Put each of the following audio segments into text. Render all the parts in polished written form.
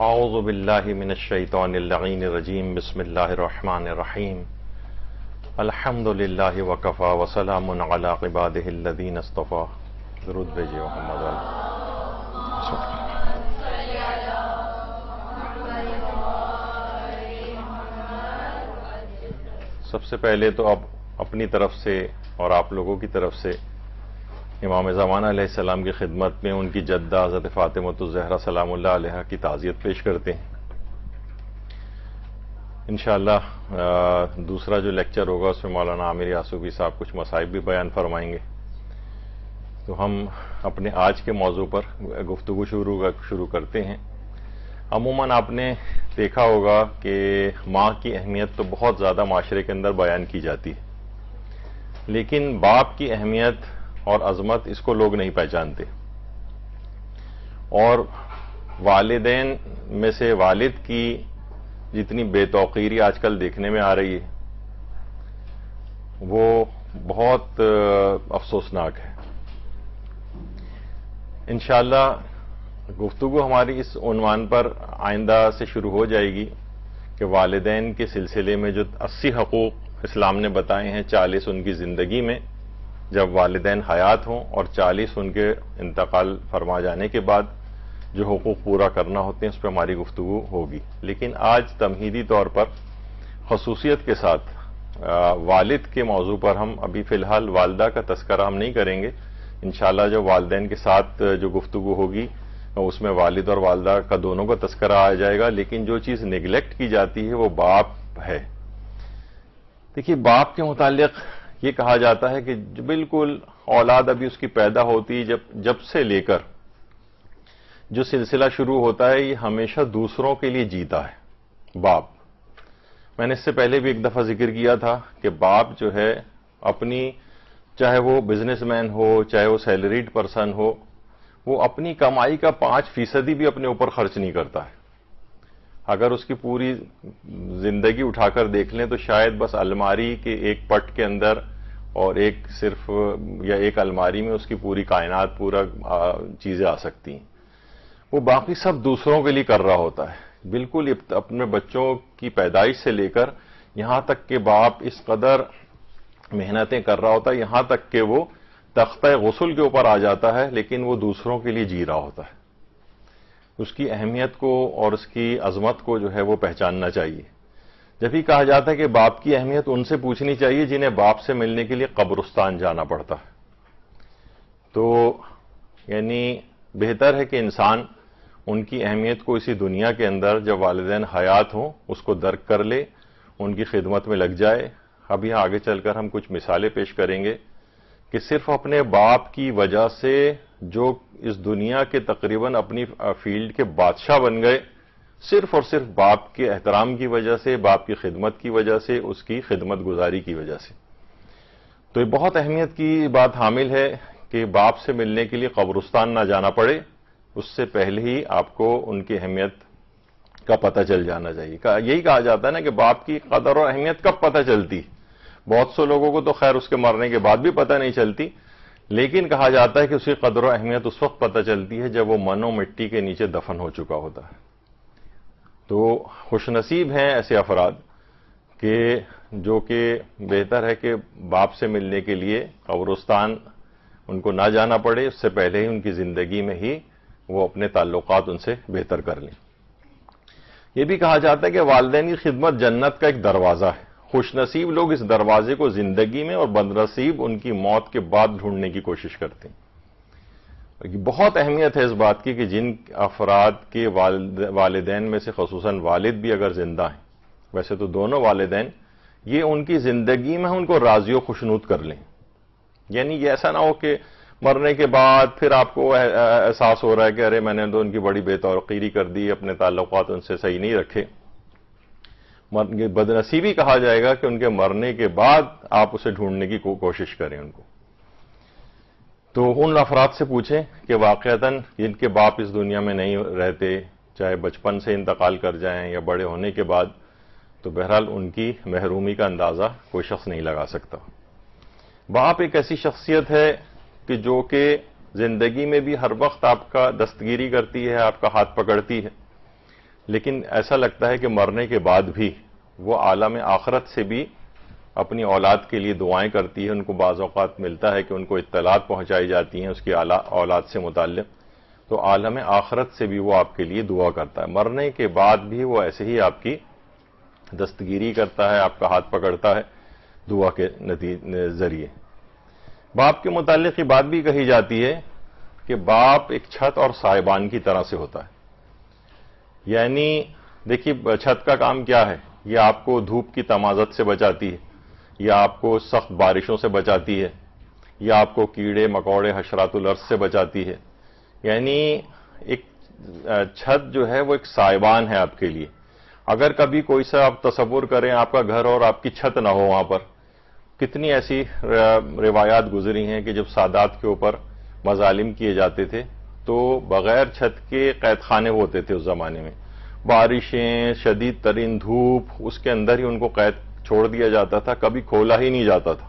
اعوذ باللہ من الشیطان اللعین الرجیم بسم اللہ الرحمن الرحیم الحمد للہ وکفا وسلام علی عبادہ الذین اصطفا. درود بھیجئے محمد سب سے پہلے تو اب اپنی طرف سے اور آپ لوگوں کی طرف سے امام زمانہ علیہ السلام کی خدمت میں ان کی جدہ حضرت فاطمۃ الزہرا سلام اللہ علیہا کی تعزیت پیش کرتے ہیں. انشاءاللہ دوسرا جو لیکچر ہوگا اس میں مولانا عامر یاسوفی صاحب کچھ مصائب بھی بیان فرمائیں گے. تو ہم اپنے آج کے موضوع پر گفتگو شروع کرتے ہیں. عموماً آپ نے دیکھا ہوگا کہ ماں کی اہمیت تو بہت زیادہ معاشرے کے اندر بیان کی جاتی ہے، لیکن باپ کی اہمیت اور عظمت اس کو لوگ نہیں پہچانتے. اور والدین میں سے والد کی جتنی بے توقیری آج کل دیکھنے میں آ رہی ہے وہ بہت افسوسناک ہے. انشاءاللہ گفتگو ہماری اس عنوان پر آئندہ سے شروع ہو جائے گی کہ والدین کے سلسلے میں جو 80 حقوق اسلام نے بتائے ہیں، 40 ان کی زندگی میں جب والدین حیات ہوں اور 40 ان کے انتقال فرما جانے کے بعد جو حقوق پورا کرنا ہوتے ہیں، اس پہ ہماری گفتگو ہوگی. لیکن آج تمہیدی طور پر خصوصیت کے ساتھ والد کے موضوع پر ہم ابھی فی الحال والدہ کا تذکرہ ہم نہیں کریں گے. انشاءاللہ جو والدین کے ساتھ جو گفتگو ہوگی اس میں والد اور والدہ کا دونوں کا تذکرہ آ جائے گا. لیکن جو چیز نیگلیکٹ کی جاتی ہے وہ باپ ہے. دیکھیے، باپ کے متعلق یہ کہا جاتا ہے کہ بالکل اولاد ابھی اس کی پیدا ہوتی جب سے لے کر جو سلسلہ شروع ہوتا ہے یہ ہمیشہ دوسروں کے لیے جیتا ہے باپ. میں نے اس سے پہلے بھی ایک دفعہ ذکر کیا تھا کہ باپ جو ہے اپنی، چاہے وہ بزنس مین ہو چاہے وہ سیلریڈ پرسن ہو، وہ اپنی کمائی کا 5% بھی اپنے اوپر خرچ نہیں کرتا ہے. اگر اس کی پوری زندگی اٹھا کر دیکھ لیں تو شاید بس الماری کے ایک پٹ کے اندر اور صرف ایک الماری میں اس کی پوری کائنات، پورا چیزیں آ سکتی ہیں. وہ باقی سب دوسروں کے لیے کر رہا ہوتا ہے. بالکل اپنے بچوں کی پیدائش سے لے کر یہاں تک کہ باپ اس قدر محنتیں کر رہا ہوتا ہے، یہاں تک کہ وہ تختہ غسل کے اوپر آ جاتا ہے، لیکن وہ دوسروں کے لیے جی رہا ہوتا ہے. اس کی اہمیت کو اور اس کی عظمت کو جو ہے وہ پہچاننا چاہیے. جب ہی کہا جاتا ہے کہ باپ کی اہمیت ان سے پوچھنی چاہیے جنہیں باپ سے ملنے کے لیے قبرستان جانا پڑتا ہے. تو یعنی بہتر ہے کہ انسان ان کی اہمیت کو اسی دنیا کے اندر جب والدین حیات ہوں اس کو درک کر لے، ان کی خدمت میں لگ جائے. ابھی آگے چل کر ہم کچھ مثالیں پیش کریں گے کہ صرف اپنے باپ کی وجہ سے جو اس دنیا کے تقریباً اپنی فیلڈ کے بادشاہ بن گئے، صرف اور صرف باپ کے احترام کی وجہ سے، باپ کی خدمت کی وجہ سے، اس کی خدمت گزاری کی وجہ سے. تو یہ بہت اہمیت کی بات حامل ہے کہ باپ سے ملنے کے لیے قبرستان نہ جانا پڑے. اس سے پہلے ہی آپ کو ان کی اہمیت کا پتہ چل جانا چاہیے. یہی کہا جاتا ہے نا کہ باپ کی قدر اور اہمیت کب پتہ چلتی. بہت سے لوگوں کو تو خیر اس کے مرنے کے بعد بھی پتہ نہیں چلتی، لیکن کہا جاتا ہے کہ اس کی قدر و اہمیت اس وقت پتہ چلتی ہے جب وہ من و مٹی کے نیچے دفن ہو چکا ہوتا ہے. تو خوش نصیب ہیں ایسے افراد کہ جو کہ بہتر ہے کہ باپ سے ملنے کے لیے قبرستان ان کو نہ جانا پڑے، اس سے پہلے ہی ان کی زندگی میں ہی وہ اپنے تعلقات ان سے بہتر کر لیں. یہ بھی کہا جاتا ہے کہ والدین کی خدمت جنت کا ایک دروازہ ہے. خوش نصیب لوگ اس دروازے کو زندگی میں اور بد نصیب ان کی موت کے بعد ڈھونڈنے کی کوشش کرتے ہیں. بہت اہمیت ہے اس بات کی کہ جن افراد کے والدین میں سے خصوصاً والد بھی اگر زندہ ہیں، ویسے تو دونوں والدین، یہ ان کی زندگی میں ان کو راضی و خوشنود کر لیں. یعنی یہ ایسا نہ ہو کہ مرنے کے بعد پھر آپ کو احساس ہو رہا ہے کہ ارے میں نے تو ان کی بڑی بے توقیری کر دی، اپنے تعلقات ان سے صحیح نہیں رکھے. بد نصیبی کہا جائے گا کہ ان کے مرنے کے بعد آپ اسے ڈھونڈنے کی کوشش کریں ان کو. تو ان افراد سے پوچھیں کہ واقعتاً جن کے باپ اس دنیا میں نہیں رہتے، چاہے بچپن سے انتقال کر جائیں یا بڑے ہونے کے بعد، تو بہرحال ان کی محرومی کا اندازہ کوئی شخص نہیں لگا سکتا. باپ ایک ایسی شخصیت ہے کہ جو کہ زندگی میں بھی ہر وقت آپ کا دستگیری کرتی ہے، آپ کا ہاتھ پکڑتی ہے. لیکن ایسا لگتا ہے کہ مرنے کے بعد بھی وہ عالم آخرت سے بھی اپنی اولاد کے لیے دعائیں کرتی ہے. ان کو بعض اوقات ملتا ہے کہ ان کو اطلاعات پہنچائی جاتی ہیں اس کی اولاد سے متعلق، تو عالم آخرت سے بھی وہ آپ کے لیے دعا کرتا ہے. مرنے کے بعد بھی وہ ایسے ہی آپ کی دستگیری کرتا ہے، آپ کا ہاتھ پکڑتا ہے دعا کے ذریعے. باپ کے متعلق یہ بات بھی کہی جاتی ہے کہ باپ ایک چھت اور سائبان کی طرح سے ہوتا ہے. یعنی دیکھیے چھت کا کام کیا ہے؟ یہ آپ کو دھوپ کی تمازت سے بچاتی ہے، یا آپ کو سخت بارشوں سے بچاتی ہے، یا آپ کو کیڑے مکوڑے حشرات الارض سے بچاتی ہے. یعنی ایک چھت جو ہے وہ ایک سائبان ہے آپ کے لیے. اگر کبھی کوئی سا آپ تصور کریں آپ کا گھر اور آپ کی چھت نہ ہو، وہاں پر کتنی ایسی روایات گزری ہیں کہ جب سادات کے اوپر مظالم کیے جاتے تھے تو بغیر چھت کے قید خانے ہوتے تھے. اس زمانے میں بارشیں، شدید ترین دھوپ، اس کے اندر ہی ان کو قید چھوڑ دیا جاتا تھا، کبھی کھولا ہی نہیں جاتا تھا.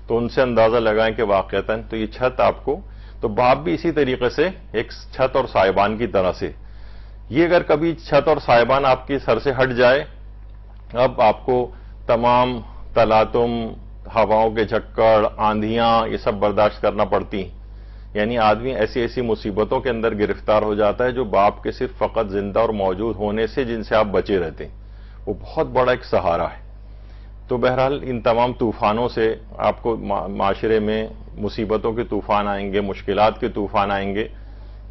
تو ان سے اندازہ لگائیں کہ واقعتاً تو یہ چھت آپ کو، تو باپ بھی اسی طریقے سے ایک چھت اور سائبان کی طرح سے. یہ اگر کبھی چھت اور سائبان آپ کے سر سے ہٹ جائے، اب آپ کو تمام تلاتم، ہواؤں کے جھکڑ، آندھیاں، یہ سب برداشت کرنا پڑتی ہیں. یعنی آدمی ایسی ایسی مصیبتوں کے اندر گرفتار ہو جاتا ہے جو باپ کے صرف فقط زندہ اور موجود ہونے سے جن سے آپ بچے رہتے ہیں، وہ بہت بڑا ایک سہارا ہے. تو بہرحال ان تمام طوفانوں سے آپ کو معاشرے میں مصیبتوں کے طوفان آئیں گے، مشکلات کے طوفان آئیں گے،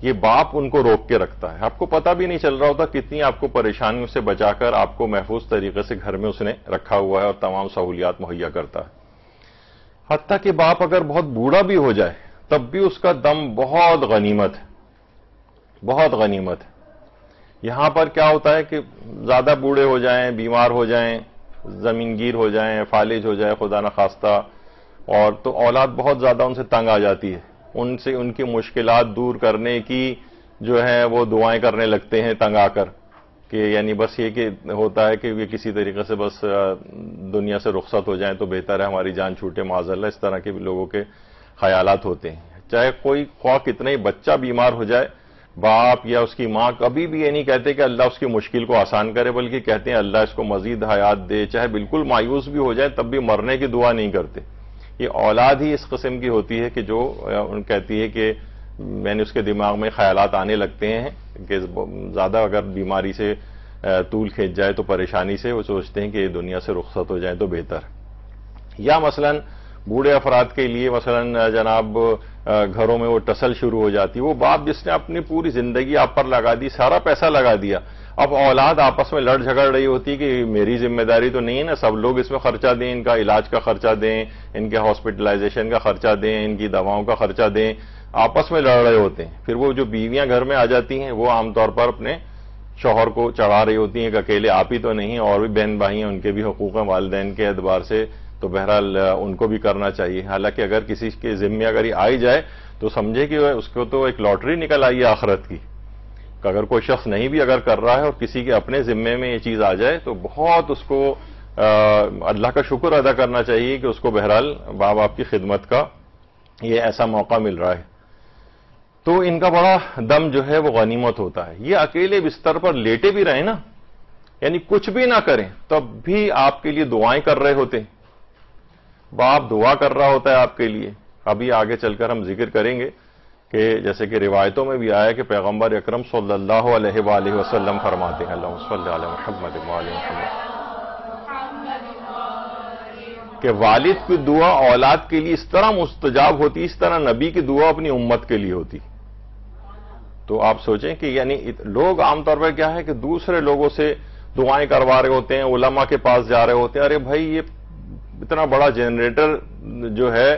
یہ باپ ان کو روک کے رکھتا ہے. آپ کو پتہ بھی نہیں چل رہا ہوتا کتنی آپ کو پریشانیوں سے بچا کر آپ کو محفوظ طریقے سے گھر میں اس نے رکھا ہوا ہے اور تمام سہولیات مہیا کرتا ہے. حتیٰ کہ باپ اگر بہت بوڑھا بھی ہو جائے تب بھی اس کا دم بہت غنیمت ہے، بہت غنیمت ہے. یہاں پر کیا ہوتا ہے کہ زیادہ بوڑھے ہو جائیں، بیمار ہو جائیں، زمین گیر ہو جائیں، فالج ہو جائے خدا نخواستہ، اور تو اولاد بہت زیادہ ان سے تنگ آ جاتی ہے. ان سے ان کی مشکلات دور کرنے کی جو ہے وہ دعائیں کرنے لگتے ہیں تنگ آ کر، کہ یعنی بس یہ کہ ہوتا ہے کہ یہ کسی طریقے سے بس دنیا سے رخصت ہو جائیں تو بہتر ہے، ہماری جان چھوٹے معاذ اللہ. اس طرح کے بھی لوگوں کے خیالات ہوتے ہیں. چاہے کوئی خواہ کتنا ہی بچہ بیمار ہو جائے، باپ یا اس کی ماں کبھی بھی یہ نہیں کہتے کہ اللہ اس کی مشکل کو آسان کرے، بلکہ کہتے ہیں اللہ اس کو مزید حیات دے. چاہے بالکل مایوس بھی ہو جائے تب بھی مرنے کی دعا نہیں کرتے. یہ اولاد ہی اس قسم کی ہوتی ہے کہ جو کہتی ہے کہ میں نے اس کے دماغ میں خیالات آنے لگتے ہیں کہ زیادہ اگر بیماری سے طول کھینچ جائے تو پریشانی سے وہ سوچتے ہیں کہ یہ دنیا سے رخصت ہو جائیں تو بہتر. یا مثلاً بوڑھے افراد کے لیے مثلاً جناب گھروں میں وہ ٹسل شروع ہو جاتی. وہ باپ جس نے اپنی پوری زندگی آپ پر لگا دی، سارا پیسہ لگا دیا، اب اولاد آپس میں لڑ جھگڑ رہی ہوتی کہ میری ذمہ داری تو نہیں ہے نا، سب لوگ اس میں خرچہ دیں، ان کا علاج کا خرچہ دیں، ان کے ہاسپٹلائزیشن کا خرچہ دیں، ان کی دواؤں کا خرچہ دیں، آپس میں لڑ رہے ہوتے ہیں. پھر وہ جو بیویاں گھر میں آ جاتی ہیں وہ عام طور پر اپنے شوہر کو چڑھا رہی ہوتی ہیں کہ اکیلے آپ ہی تو نہیں، اور بھی بہن بھائی ہیں، ان کے بھی حقوق ہیں والدین کے اعتبار سے، تو بہرحال ان کو بھی کرنا چاہیے. حالانکہ اگر کسی کے ذمہ اگر یہ آئی جائے تو سمجھے کہ اس کو تو ایک لاٹری نکل آئی ہے آخرت کی. کہ اگر کوئی شخص نہیں بھی اگر کر رہا ہے اور کسی کے اپنے ذمے میں یہ چیز آ جائے تو بہت اس کو اللہ کا شکر ادا کرنا چاہیے کہ اس کو بہرحال ماں باپ کی خدمت کا یہ ایسا موقع مل رہا ہے. تو ان کا بڑا دم جو ہے وہ غنیمت ہوتا ہے. یہ اکیلے بستر پر لیٹے بھی رہیں نا، یعنی کچھ بھی نہ کریں تب بھی آپ کے لیے دعائیں کر رہے ہوتے ہیں. باپ دعا کر رہا ہوتا ہے آپ کے لیے. ابھی آگے چل کر ہم ذکر کریں گے کہ جیسے کہ روایتوں میں بھی آیا کہ پیغمبر اکرم صلی اللہ علیہ وآلہ وسلم فرماتے ہیں، اللہم صلی علی محمد وآل محمد، کہ والد کی دعا اولاد کے لیے اس طرح مستجاب ہوتی، اس طرح نبی کی دعا اپنی امت کے لیے ہوتی. تو آپ سوچیں کہ یعنی لوگ عام طور پر کیا ہے کہ دوسرے لوگوں سے دعائیں کروا رہے ہوتے ہیں، علماء کے پاس جا رہے ہوتے ہیں، ارے بھائی یہ اتنا بڑا جنریٹر جو ہے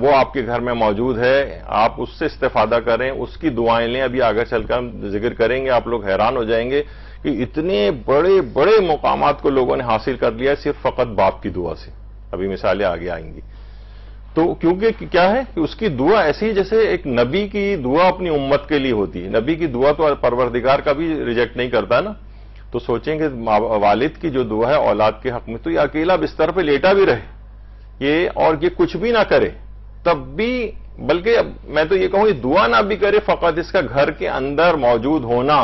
وہ آپ کے گھر میں موجود ہے، آپ اس سے استفادہ کریں، اس کی دعائیں لیں. ابھی آگے چل کر ہم ذکر کریں گے، آپ لوگ حیران ہو جائیں گے کہ اتنے بڑے بڑے مقامات کو لوگوں نے حاصل کر لیا صرف فقط باپ کی دعا سے. ابھی مثالیں آگے آئیں گی. تو کیونکہ کیا ہے کہ اس کی دعا ایسی جیسے ایک نبی کی دعا اپنی امت کے لیے ہوتی ہے. نبی کی دعا تو پروردگار کا بھی ریجیکٹ نہیں کرتا نا. تو سوچیں کہ والد کی جو دعا ہے اولاد کے حق میں، تو یہ اکیلا بستر پہ لیٹا بھی رہے اور یہ کچھ بھی نہ کرے تب بھی، بلکہ میں تو یہ کہوں یہ دعا نہ بھی کرے، فقط اس کا گھر کے اندر موجود ہونا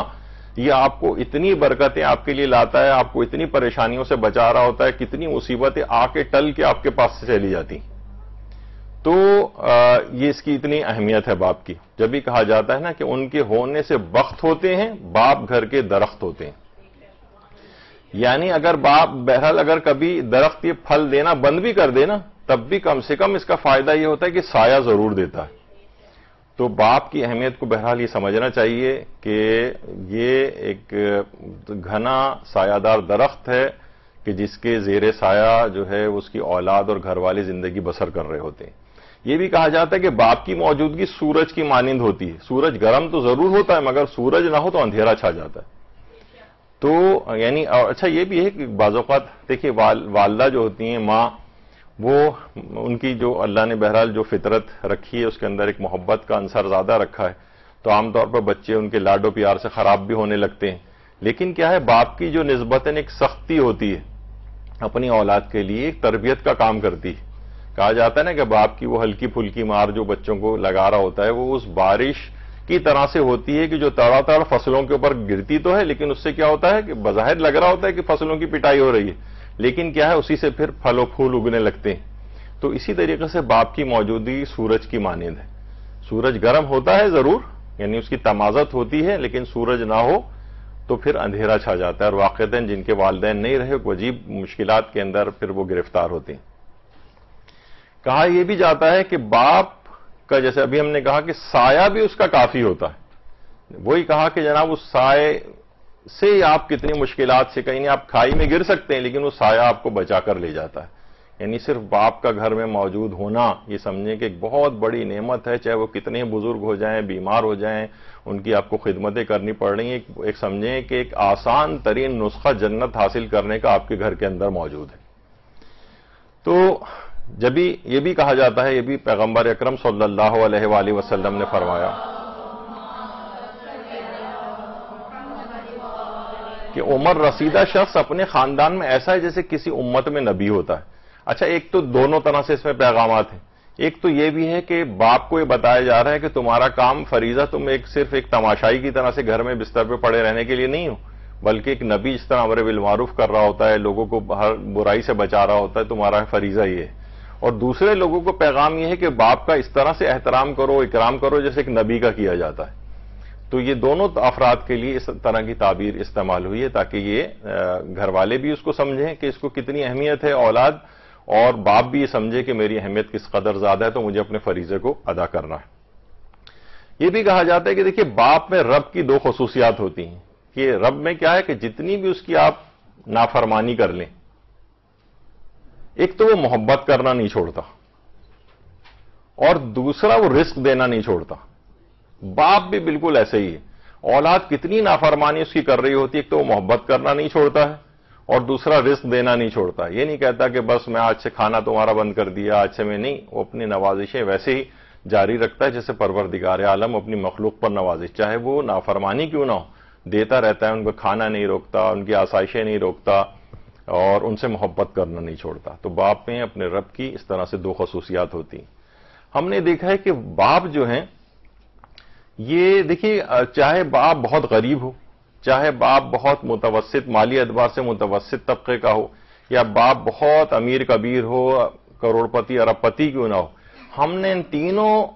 یہ آپ کو اتنی برکتیں آپ کے لیے لاتا ہے، آپ کو اتنی پریشانیوں سے بچا رہا ہوتا ہے، کتنی مصیبتیں آ کے ٹل کے آپ کے پاس سے چلی جاتی. تو یہ اس کی اتنی اہمیت ہے باپ کی. جب بھی کہا جاتا ہے نا کہ ان کے ہونے سے بخت ہوتے ہیں، باپ گھر کے درخت ہوتے ہیں. یعنی اگر باپ بہرحال اگر کبھی درخت یہ پھل دینا بند بھی کر دے نا، تب بھی کم سے کم اس کا فائدہ یہ ہوتا ہے کہ سایہ ضرور دیتا ہے. تو باپ کی اہمیت کو بہرحال یہ سمجھنا چاہیے کہ یہ ایک گھنا سایہ دار درخت ہے کہ جس کے زیر سایہ جو ہے اس کی اولاد اور گھر والی زندگی بسر کر رہے ہوتے ہیں. یہ بھی کہا جاتا ہے کہ باپ کی موجودگی سورج کی مانند ہوتی ہے. سورج گرم تو ضرور ہوتا ہے مگر سورج نہ ہو تو اندھیرا چھا جاتا ہے. تو یعنی اچھا یہ بھی ہے کہ بعض اوقات دیکھیے والدہ جو ہوتی ہیں ماں، وہ ان کی جو اللہ نے بہرحال جو فطرت رکھی ہے اس کے اندر ایک محبت کا عنصر زیادہ رکھا ہے، تو عام طور پر بچے ان کے لاڈ و پیار سے خراب بھی ہونے لگتے ہیں. لیکن کیا ہے، باپ کی جو نسبتاً ایک سختی ہوتی ہے اپنی اولاد کے لیے، ایک تربیت کا کام کرتی ہے. کہا جاتا ہے نا کہ باپ کی وہ ہلکی پھلکی مار جو بچوں کو لگا رہا ہوتا ہے وہ اس بارش کی طرح سے ہوتی ہے کہ جو تڑا تڑ فصلوں کے اوپر گرتی تو ہے، لیکن اس سے کیا ہوتا ہے کہ بظاہر لگ رہا ہوتا ہے کہ فصلوں کی پٹائی ہو رہی ہے، لیکن کیا ہے اسی سے پھر پھل و پھول اگنے لگتے ہیں. تو اسی طریقے سے باپ کی موجودگی سورج کی مانند ہے. سورج گرم ہوتا ہے ضرور، یعنی اس کی تمازت ہوتی ہے، لیکن سورج نہ ہو تو پھر اندھیرا چھا جاتا ہے، اور واقعتاً جن کے والدین نہیں رہے عجیب مشکلات کے اندر پھر وہ گرفتار ہوتے ہیں. کہا یہ بھی جاتا ہے کہ باپ کا، جیسے ابھی ہم نے کہا کہ سایہ بھی اس کا کافی ہوتا ہے. وہی کہا کہ جناب اس سائے سے آپ کتنی مشکلات سے، کہیں آپ کھائی میں گر سکتے ہیں لیکن وہ سایہ آپ کو بچا کر لے جاتا ہے. یعنی صرف باپ کا گھر میں موجود ہونا یہ سمجھیں کہ ایک بہت بڑی نعمت ہے، چاہے وہ کتنے بزرگ ہو جائیں، بیمار ہو جائیں، ان کی آپ کو خدمتیں کرنی پڑ رہی ہیں. ایک سمجھیں کہ ایک آسان ترین نسخہ جنت حاصل کرنے کا آپ کے گھر کے اندر موجود ہے. تو جب یہ بھی کہا جاتا ہے، یہ بھی پیغمبر اکرم صلی اللہ علیہ وآلہ وسلم نے فرمایا کہ عمر رسیدہ شخص اپنے خاندان میں ایسا ہے جیسے کسی امت میں نبی ہوتا ہے. اچھا، ایک تو دونوں طرح سے اس میں پیغامات ہیں. ایک تو یہ بھی ہے کہ باپ کو یہ بتایا جا رہا ہے کہ تمہارا کام فریضہ تم صرف ایک تماشائی کی طرح سے گھر میں بستر پہ پڑے رہنے کے لیے نہیں ہو، بلکہ ایک نبی جس طرح امر بالمعروف کر رہا ہوتا ہے، لوگوں کو ہر برائی سے بچا رہا ہوتا ہے، تمہارا فریضہ یہ ہے. اور دوسرے لوگوں کو پیغام یہ ہے کہ باپ کا اس طرح سے احترام کرو، اکرام کرو جیسے ایک نبی کا کیا جاتا ہے. تو یہ دونوں افراد کے لیے اس طرح کی تعبیر استعمال ہوئی ہے تاکہ یہ گھر والے بھی اس کو سمجھیں کہ اس کو کتنی اہمیت ہے اولاد، اور باپ بھی یہ سمجھے کہ میری اہمیت کس قدر زیادہ ہے، تو مجھے اپنے فریضے کو ادا کرنا ہے. یہ بھی کہا جاتا ہے کہ دیکھیے باپ میں رب کی دو خصوصیات ہوتی ہیں کہ رب میں کیا ہے کہ جتنی بھی اس کی آپ نافرمانی کر لیں، ایک تو وہ محبت کرنا نہیں چھوڑتا، اور دوسرا وہ رزق دینا نہیں چھوڑتا. باپ بھی بالکل ایسے ہی ہے. اولاد کتنی نافرمانی اس کی کر رہی ہوتی ہے، ایک تو وہ محبت کرنا نہیں چھوڑتا ہے اور دوسرا رزق دینا نہیں چھوڑتا. یہ نہیں کہتا کہ بس میں آج سے کھانا تمہارا بند کر دیا، آج سے میں نہیں. وہ اپنی نوازشیں ویسے ہی جاری رکھتا ہے جیسے پروردگار عالم اپنی مخلوق پر نوازش، چاہے وہ نافرمانی کیوں نہ ہو، دیتا رہتا ہے. ان کو کھانا نہیں روکتا، ان کی آسائشیں نہیں روکتا، اور ان سے محبت کرنا نہیں چھوڑتا. تو باپ میں اپنے رب کی اس طرح سے دو خصوصیات ہوتی ہیں. ہم نے دیکھا ہے کہ باپ جو ہیں، یہ دیکھیے چاہے باپ بہت غریب ہو، چاہے باپ بہت متوسط مالی اعتبار سے متوسط طبقے کا ہو، یا باپ بہت امیر کبیر ہو، کروڑ پتی ارب پتی کیوں نہ ہو، ہم نے ان تینوں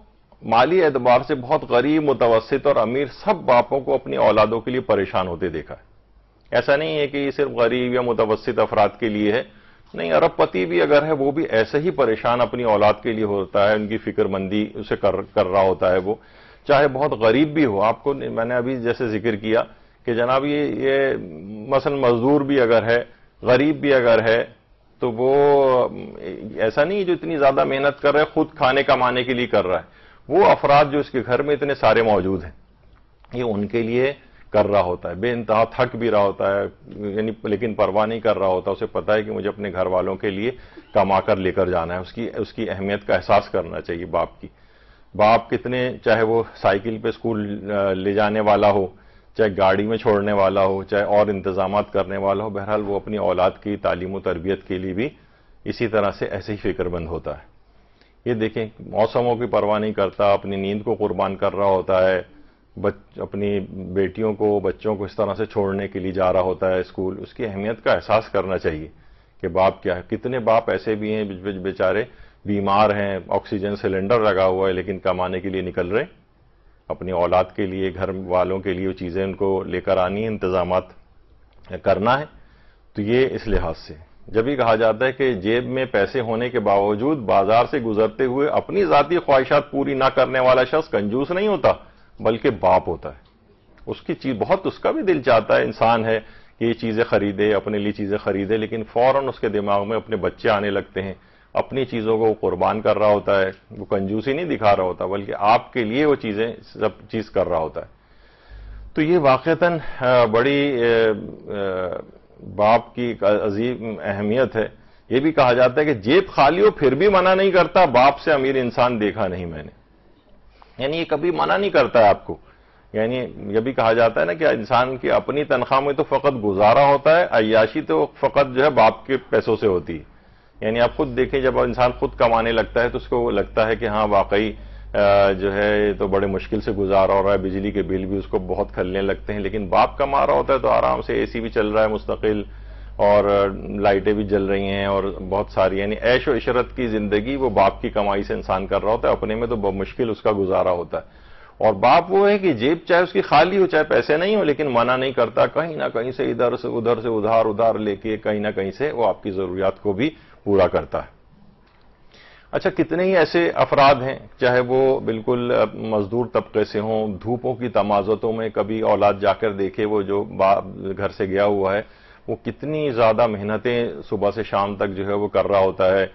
مالی اعتبار سے بہت غریب، متوسط اور امیر سب باپوں کو اپنی اولادوں کے لیے پریشان ہوتے دیکھا ہے. ایسا نہیں ہے کہ یہ صرف غریب یا متوسط افراد کے لیے ہے، نہیں، ارب پتی بھی اگر ہے وہ بھی ایسے ہی پریشان اپنی اولاد کے لیے ہوتا ہے، ان کی فکر مندی اسے کر رہا ہوتا ہے. وہ چاہے بہت غریب بھی ہو. آپ کو میں نے ابھی جیسے ذکر کیا کہ جناب یہ مثلا مزدور بھی اگر ہے، غریب بھی اگر ہے، تو وہ ایسا نہیں جو اتنی زیادہ محنت کر رہا ہے خود کھانے کمانے کے لیے کر رہا ہے. وہ افراد جو اس کے گھر میں اتنے سارے موجود ہیں، یہ ان کے لیے کر رہا ہوتا ہے، بے انتہا تھک بھی رہا ہوتا ہے، یعنی لیکن پرواہ نہیں کر رہا ہوتا. اسے پتا ہے کہ مجھے اپنے گھر والوں کے لیے کما کر لے کر جانا ہے. اس کی اہمیت کا احساس کرنا چاہیے باپ کی. باپ کتنے، چاہے وہ سائیکل پہ اسکول لے جانے والا ہو، چاہے گاڑی میں چھوڑنے والا ہو، چاہے اور انتظامات کرنے والا ہو، بہرحال وہ اپنی اولاد کی تعلیم و تربیت کے لیے بھی اسی طرح سے ایسے ہی فکر مند ہوتا ہے. یہ دیکھیں موسموں کی پرواہ نہیں کرتا، اپنی نیند کو قربان کر رہا ہوتا ہے، اپنی بیٹیوں کو بچوں کو اس طرح سے چھوڑنے کے لیے جا رہا ہوتا ہے اسکول، اس کی اہمیت کا احساس کرنا چاہیے کہ باپ کیا ہے. کتنے باپ ایسے بھی ہیں بیچارے بیمار ہیں، آکسیجن سلنڈر لگا ہوا ہے، لیکن کمانے کے لیے نکل رہے، اپنی اولاد کے لیے، گھر والوں کے لیے وہ چیزیں ان کو لے کر آنی ہیں، انتظامات کرنا ہے. تو یہ اس لحاظ سے جب ہی کہا جاتا ہے کہ جیب میں پیسے ہونے کے باوجود بازار سے گزرتے ہوئے اپنی ذاتی خواہشات پوری نہ کرنے والا شخص کنجوس نہیں ہوتا بلکہ باپ ہوتا ہے. اس کی چیز بہت، اس کا بھی دل چاہتا ہے، انسان ہے کہ یہ چیزیں خریدے، اپنے لیے چیزیں خریدے، لیکن فوراً اس کے دماغ میں اپنے بچے آنے لگتے ہیں، اپنی چیزوں کو قربان کر رہا ہوتا ہے. وہ کنجوسی نہیں دکھا رہا ہوتا بلکہ آپ کے لیے وہ چیزیں سب چیز کر رہا ہوتا ہے. تو یہ واقعتاً بڑی باپ کی ایک عظیم اہمیت ہے. یہ بھی کہا جاتا ہے کہ جیب خالی ہو پھر بھی منع نہیں کرتا، باپ سے امیر انسان دیکھا نہیں میں نے. یعنی یہ کبھی منع نہیں کرتا ہے آپ کو. یعنی یہ بھی کہا جاتا ہے نا کہ انسان کی اپنی تنخواہ میں تو فقط گزارا ہوتا ہے، عیاشی تو فقط جو ہے باپ کے پیسوں سے ہوتی ہے. یعنی آپ خود دیکھیں جب انسان خود کمانے لگتا ہے تو اس کو لگتا ہے کہ ہاں واقعی جو ہے تو بڑے مشکل سے گزارا ہو رہا ہے، بجلی کے بل بھی اس کو بہت کھلنے لگتے ہیں. لیکن باپ کما رہا ہوتا ہے تو آرام سے اے سی بھی چل رہا ہے مستقل، اور لائٹیں بھی جل رہی ہیں، اور بہت ساری یعنی عیش و عشرت کی زندگی وہ باپ کی کمائی سے انسان کر رہا ہوتا ہے. اپنے میں تو بہت مشکل اس کا گزارا ہوتا ہے. اور باپ وہ ہے کہ جیب چاہے اس کی خالی ہو، چاہے پیسے نہیں ہو، لیکن منع نہیں کرتا، کہیں نہ کہیں سے ادھر سے ادھار لے کے کہیں نہ کہیں سے وہ آپ کی ضروریات کو بھی پورا کرتا ہے. اچھا، کتنے ہی ایسے افراد ہیں چاہے وہ بالکل مزدور طبقے سے ہوں، دھوپوں کی تمازتوں میں کبھی اولاد جا کر دیکھے، وہ جو گھر سے گیا ہوا ہے وہ کتنی زیادہ محنتیں صبح سے شام تک جو ہے وہ کر رہا ہوتا ہے.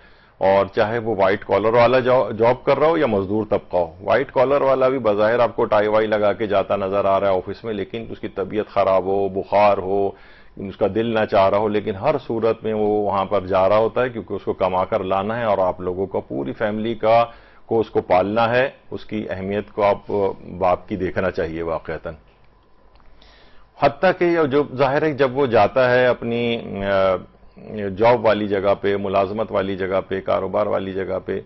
اور چاہے وہ وائٹ کالر والا جاب کر رہا ہو یا مزدور طبقہ ہو. وائٹ کالر والا بھی بظاہر آپ کو ٹائی وائی لگا کے جاتا نظر آ رہا ہے آفس میں، لیکن اس کی طبیعت خراب ہو، بخار ہو، اس کا دل نہ چاہ رہا ہو، لیکن ہر صورت میں وہ وہاں پر جا رہا ہوتا ہے کیونکہ اس کو کما کر لانا ہے، اور آپ لوگوں کو پوری فیملی کو اس کو پالنا ہے. اس کی اہمیت کو آپ باپ کی دیکھنا چاہیے واقعتاً. حتیٰ کہ جو ظاہر ہے جب وہ جاتا ہے اپنی جاب والی جگہ پہ، ملازمت والی جگہ پہ، کاروبار والی جگہ پہ،